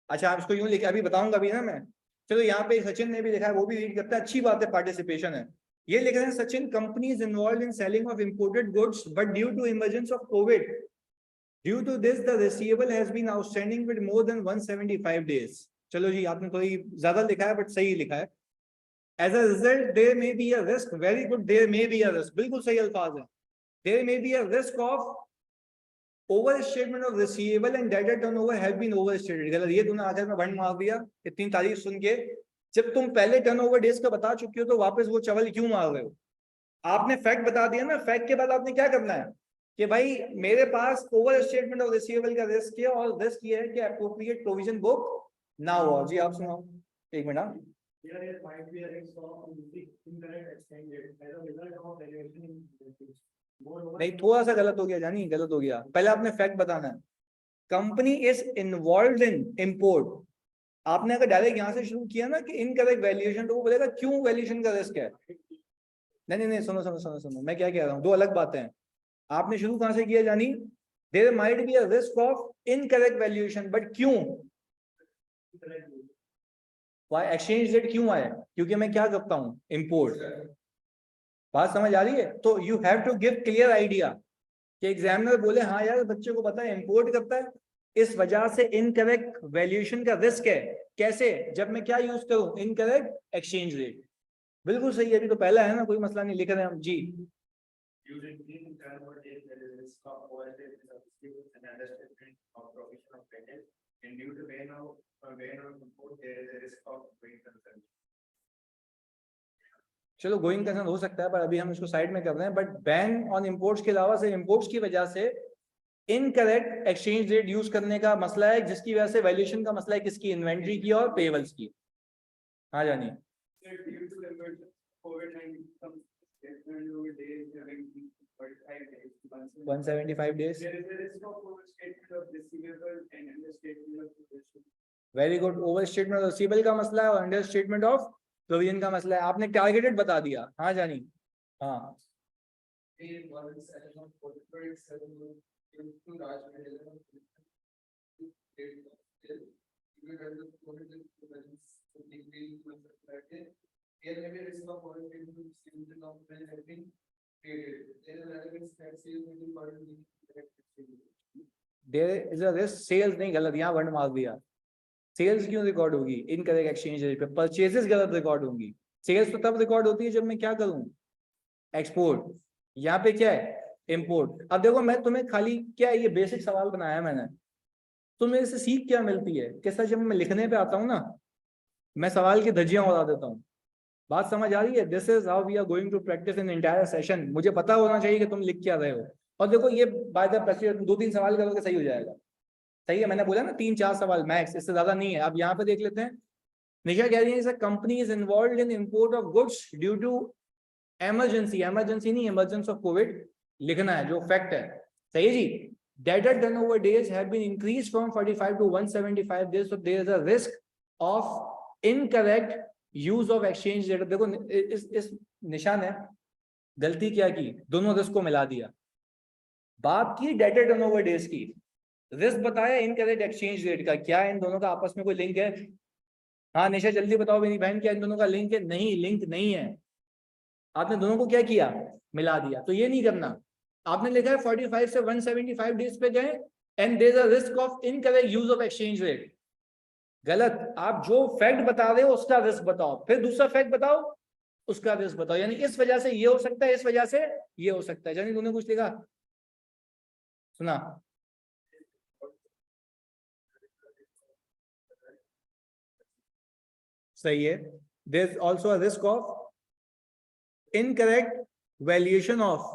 अच्छा आप इसको यूं लिखे, अभी बताऊंगा अभी ना मैं। चलो यहाँ पे सचिन ने भी लिखा है, वो भी रीड करता है, अच्छी बात है, पार्टिसिपेशन है। ये लिख रहे हैं Sachin, company is involve in selling of imported goods but due to emergence of COVID, due to this the receivable has been outstanding with more than 175 days. चलो जी आपने थोड़ी ज्यादा लिखा है बट सही लिखा है। As a result there may be a risk, very good, there may be a risk, बिल्कुल सही अल्फाज है। There may be a risk of overstatement of receivable and debtor turnover have been overstated। गलत, ये तूने आखिर में भंड मार दिया इतनी तारीफ सुन के। जब तुम पहले टर्नओवर डेज का बता चुके हो तो वापस वो चवल क्यों मार रहे हो? आपने फैक्ट बता दिया ना, फैक्ट के बाद आपने क्या करना है कि भाई मेरे पास ओवर स्टेटमेंट ऑफ रिसीवेबल का रिस्क है और रिस्क ये है कि एप्रोप्रिएट प्रोविजन बुक ना हो। जी आप सुनाओ, एक मिनट। नहीं थोड़ा सा गलत हो गया जानी, गलत हो गया, पहले आपने फैक्ट बताना है। Company is involve in import, आपने अगर डायरेक्ट यहां से शुरू किया ना कि इनकरेक्ट वैल्यूएशन, तो वो बोलेगा क्यों वैल्यूएशन का रिस्क है। नहीं नहीं सुनो सुनो सुनो सुनो, मैं क्या कह रहा हूँ, दो अलग बातें हैं। आपने शुरू कहां से किया जानी, there might be a risk of incorrect valuation, but क्यों, एक्सचेंज रेट क्यों आया, क्योंकि मैं क्या करता हूँ, इंपोर्ट। बात समझ आ रही है? तो you have to give clear idea कि एग्जामिनर बोले हाँ यार बच्चे को पता है इंपोर्ट करता है, इस वजह से इनकरेक्ट वैल्यूएशन का रिस्क है। कैसे? जब मैं क्या यूज करूं? Incorrect exchange rate. बिल्कुल सही है, अभी तो पहला है ना, कोई मसला नहीं, लिख रहे हैं हम जी। चलो गोइंग कंसर्न हो सकता है, पर अभी हम इसको साइड में कर रहे हैं। बट बैन ऑन इंपोर्ट्स के अलावा से इंपोर्ट्स की वजह से इनकरेक्ट एक्सचेंज रेट यूज करने का मसला है, जिसकी वजह से वैल्यूएशन का मसला है किसकी? इन्वेंट्री की और पेबल्स की। हाँ जानी 175 days. Very good. Over statement of receivable का मसला है और अंडर स्टेटमेंट ऑफ प्रोविजन का मसला है। आपने टारगेटेड बता दिया। हाँ जानी हाँ there is a risk. Sales नहीं, गलत, यहाँ वर्ड मार दिया। सेल्स क्यों रिकॉर्ड होगी इनकरेक्ट एक्सचेंज रेट पे? परचेजेस गलत रिकॉर्ड होंगी। सेल्स तो तब रिकॉर्ड होती है जब मैं क्या करूं? एक्सपोर्ट। यहाँ पे क्या है? इंपोर्ट। अब देखो मैं तुम्हें खाली क्या है, ये बेसिक सवाल बनाया मैंने, तो मेरे से सीख क्या मिलती है? कैसा, जब मैं लिखने पे आता हूँ ना, मैं सवाल की धज्जियां उड़ा देता हूँ। बात समझ आ रही है? This is how we are going to practice in entire session. मुझे पता होना चाहिए कि तुम लिख क्या रहे हो। और देखो ये बाय द प्रैक्टिस 2-3 सवाल करोगे सही हो जाएगा। सही है, मैंने बोला ना 3-4 सवाल मैक्स, इससे ज्यादा नहीं है। अब यहाँ पे देख लेते हैं। निशा कह रही है company is involve in import of goods due to emergency. Emergency नहीं, इमरजेंसी ऑफ कोविड लिखना है, जो फैक्ट है। सही है जी। Debtor turnover days have been increased from 45 to 175 days, so there is a risk of incorrect use of exchange rate। देखो इस निशान है, गलती क्या की, दोनों रिस्क को मिला दिया। बात की डेटर टर्नओवर डेज की, रिस्क बताया इनकरेक्ट एक्सचेंज रेट का। क्या इन दोनों का आपस में कोई लिंक है? हाँ निशा जल्दी बताओ मेरी बहन, क्या इन दोनों का लिंक है? नहीं, लिंक नहीं है। आपने दोनों को क्या किया? मिला दिया। तो ये नहीं करना। आपने लिखा है 45 से 175 डेज पे गए and there is a risk of incorrect use of exchange rate. गलत। आप जो फैक्ट बता रहे हो उसका रिस्क बताओ, फिर दूसरा फैक्ट बताओ उसका रिस्क बताओ। यानी इस वजह से ये हो सकता है, इस वजह से ये हो सकता है। यानी तूने कुछ लिखा सुना? सही है। There is also a risk of incorrect valuation of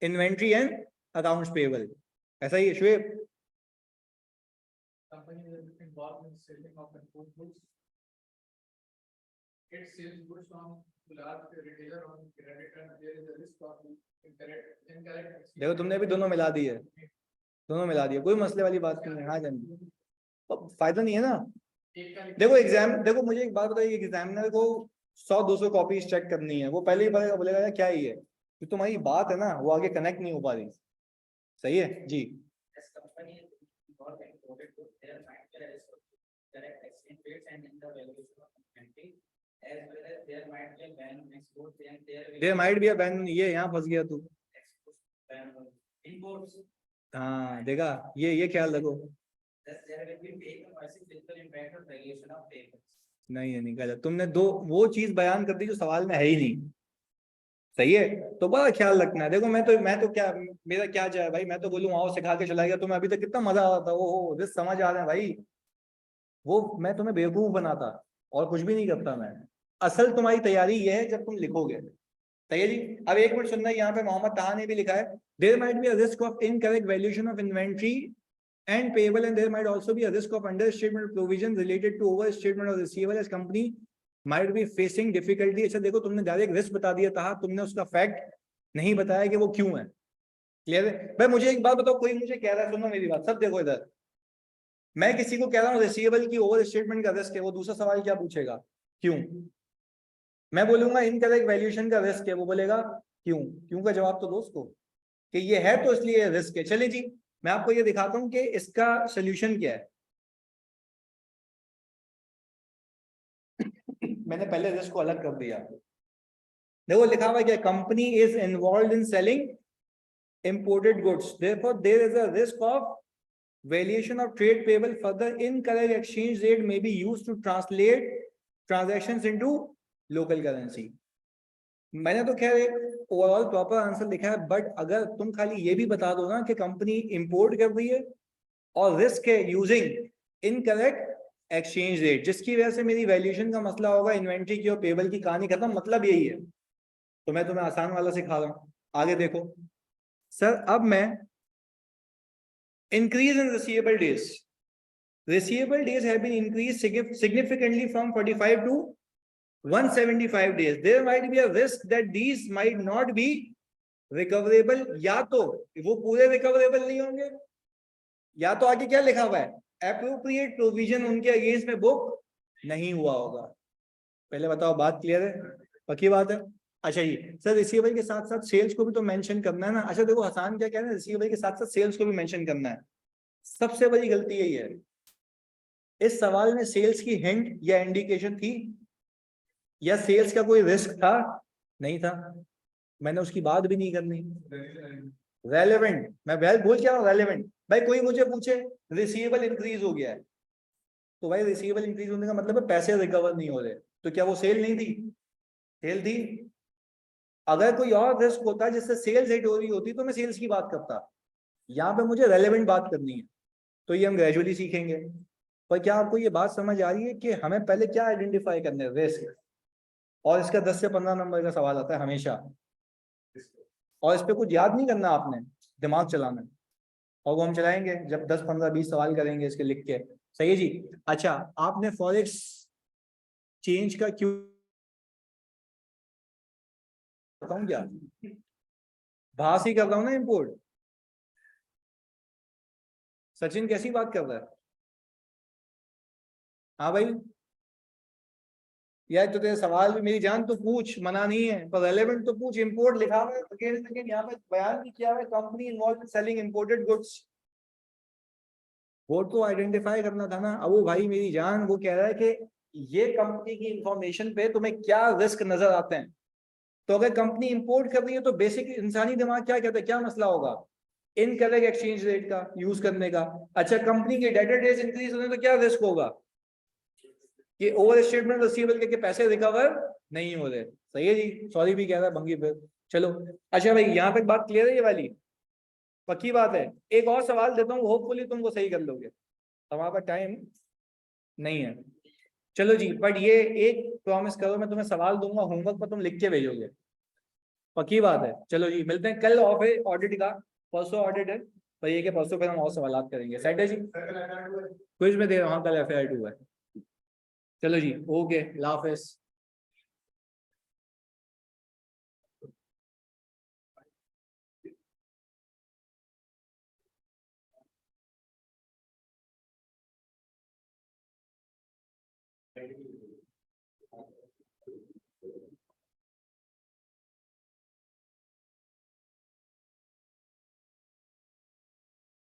inventory and accounts payable. ऐसा ही है Shoaib? Company is involved in selling of import goods. It sells goods from large retailer on credit and there is a risk of incorrect. देखो तुमने भी दोनों मिला दिए, दोनों मिला दिए, कोई मसले वाली बात नहीं है। हाँ जानिए, तो फायदा नहीं है ना। देखो एग्जाम, देखो मुझे एक बात बताइए, एग्जामिनर को 100-200 कॉपीज चेक करनी है, वो पहले ही बोलेगा यार क्या ही है, तो तुम्हारी बात है ना वो आगे कनेक्ट नहीं हो पा रही। सही है जी। There might be a ban. ये यहाँ फंस गया तू। हाँ देखा, ये ख्याल रखो। नहीं नहीं गलत, तुमने दो वो चीज बयान कर दी जो सवाल में है ही नहीं। सही है, तो बड़ा ख्याल रखना है। देखो मैं तो क्या, मेरा क्या जाए भाई, मैं तो बोलूँ आओ सिखा के चला गया, तुम्हें अभी तक कितना मजा आ रहा था। वो जिस समझ आ रहा है भाई, वो मैं तुम्हें बेवकूफ बनाता और कुछ भी नहीं करता मैं। असल तुम्हारी तैयारी ये है जब तुम लिखोगे। सही है जी। अब एक मिनट सुनना, यहाँ पे मोहम्मद ताहा ने भी लिखा है, there might be a risk of incorrect valuation of inventory and payable and there might also be a risk of understatement provision related to overstatement of receivable as company might be facing difficulty। अच्छा देखो तुमने डायरेक्ट रिस्क बता दिया था, तुमने उसका फैक्ट नहीं बताया कि वो क्यों है। क्लियर है भाई? मुझे एक बात बताओ, कोई मुझे कह रहा है, सुनो मेरी बात सब, देखो इधर, मैं किसी को कह रहा हूँ रिसीवेबल की ओवर स्टेटमेंट का रिस्क है, वो दूसरा सवाल क्या पूछेगा? क्यों? मैं बोलूंगा इनकरेक्ट वैल्यूएशन का रिस्क है, वो बोलेगा क्यों। क्यों का जवाब तो दो उसको कि ये है तो इसलिए रिस्क है। चलिए जी, मैं आपको ये दिखाता हूं कि इसका सोल्यूशन क्या है। मैंने पहले रिस्क को अलग कर दिया, देखो लिखा हुआ है क्या, company is involve in selling imported goods, therefore there is a risk of valuation of trade payable. Further, incorrect exchange rate may be used to translate transactions into local currency. मैंने तो खैर एक ओवरऑल प्रॉपर आंसर लिखा है, बट अगर तुम खाली ये भी बता दो ना कि कंपनी इंपोर्ट कर रही है और रिस्क है यूजिंग इनकरेक्ट एक्सचेंज रेट, जिसकी वजह से मेरी वैल्यूएशन का मसला होगा, इन्वेंट्री की और पेबल की कहानी खत्म, मतलब यही है। तो मैं तुम्हें आसान वाला सिखा रहा हूं, आगे देखो सर। अब मैं increase in receivable days. Receivable days have been increased significantly from 45 to 175 days. There might be a risk that these might not be recoverable. या तो वो पूरे recoverable नहीं होंगे, या तो आगे क्या लिखा हुआ है, appropriate provision उनके अगेंस्ट में बुक नहीं हुआ होगा। पहले बताओ, बात क्लियर है, पक्की बात है? अच्छा जी सर, रिसीवेबल के साथ साथ सेल्स को भी तो मेंशन करना है ना। अच्छा देखो हसान क्या कह रहे हैं, रिसीवेबल के साथ साथ सेल्स को भी मेंशन करना है। सबसे बड़ी गलती यही है, इस सवाल में सेल्स की हिंट या इंडिकेशन थी, या सेल्स का कोई रिस्क था? नहीं था, मैंने उसकी बात भी नहीं करनी। रेलेवेंट, मैं बोल क्या हूँ रेलेवेंट। भाई कोई मुझे पूछे रिसीवेबल इंक्रीज हो गया है, तो भाई रिसीवेबल इंक्रीज होने का मतलब है पैसे रिकवर नहीं हो रहे, तो क्या वो सेल नहीं थी? सेल थी। अगर कोई और रिस्क होता जिससे सेल्स हिट हो रही होती तो मैं सेल्स की बात करता, यहाँ पे मुझे रेलेवेंट बात करनी है। तो ये हम ग्रेजुअली सीखेंगे। पर क्या आपको ये बात समझ आ रही है कि हमें पहले क्या आइडेंटिफाई करना है, रिस्क, और इसका 10 से 15 नंबर का सवाल आता है हमेशा, और इस पे कुछ याद नहीं करना आपने, दिमाग चलाना है, और वो हम चलाएंगे जब 10 15 20 सवाल करेंगे इसके लिख के। सही है जी। अच्छा, आपने फॉरेक्स चेंज का क्यों बताऊं क्या, बाहर से ही कर रहा हूं ना इंपोर्ट। सचिन कैसी बात कर रहा है? हाँ भाई, यार तो तेरे सवाल भी मेरी जान तो पूछ, मना नहीं है, पर रेलेवेंट तो पूछ। इंपोर्ट लिखा हुआ है अगेन यहाँ पे बयान भी किया हुआ है, company involve in selling imported goods, वो तो आइडेंटिफाई करना था ना। अब वो भाई मेरी जान वो कह रहा है कि ये कंपनी की इंफॉर्मेशन पे तुम्हें क्या रिस्क नजर आते हैं। तो अगर कंपनी इंपोर्ट कर रही है तो बेसिक इंसानी दिमाग क्या कहता है, क्या मसला होगा, इनकरेक्ट एक्सचेंज रेट का यूज करने का। अच्छा, कंपनी के डेटर डेज इंक्रीज होने तो क्या रिस्क होगा कि ओवर स्टेटमेंट रिसीवेबल के पैसे रिकवर नहीं हो रहे। सही है जी, सॉरी भी कह रहा है भंगी पे। चलो अच्छा भाई, यहाँ तक बात क्लियर है ये वाली, पक्की बात है। एक और सवाल देता हूँ, होपफुली तुमको सही कर लोगे, हमारे पास टाइम नहीं है। चलो जी, बट ये एक प्रॉमिस करो, मैं तुम्हें सवाल दूंगा होमवर्क पर, तुम लिख के भेजोगे, पक्की बात है। चलो जी, मिलते हैं कल, ऑफ है ऑडिट का, परसों ऑडिट है, पर ये कि परसों फिर हम और सवाल करेंगे। सेट है जी, कुछ में दे रहा हूँ, कल FAI 2 है। चलो जी, ओके, अल्लाह हाफिज। Thank you.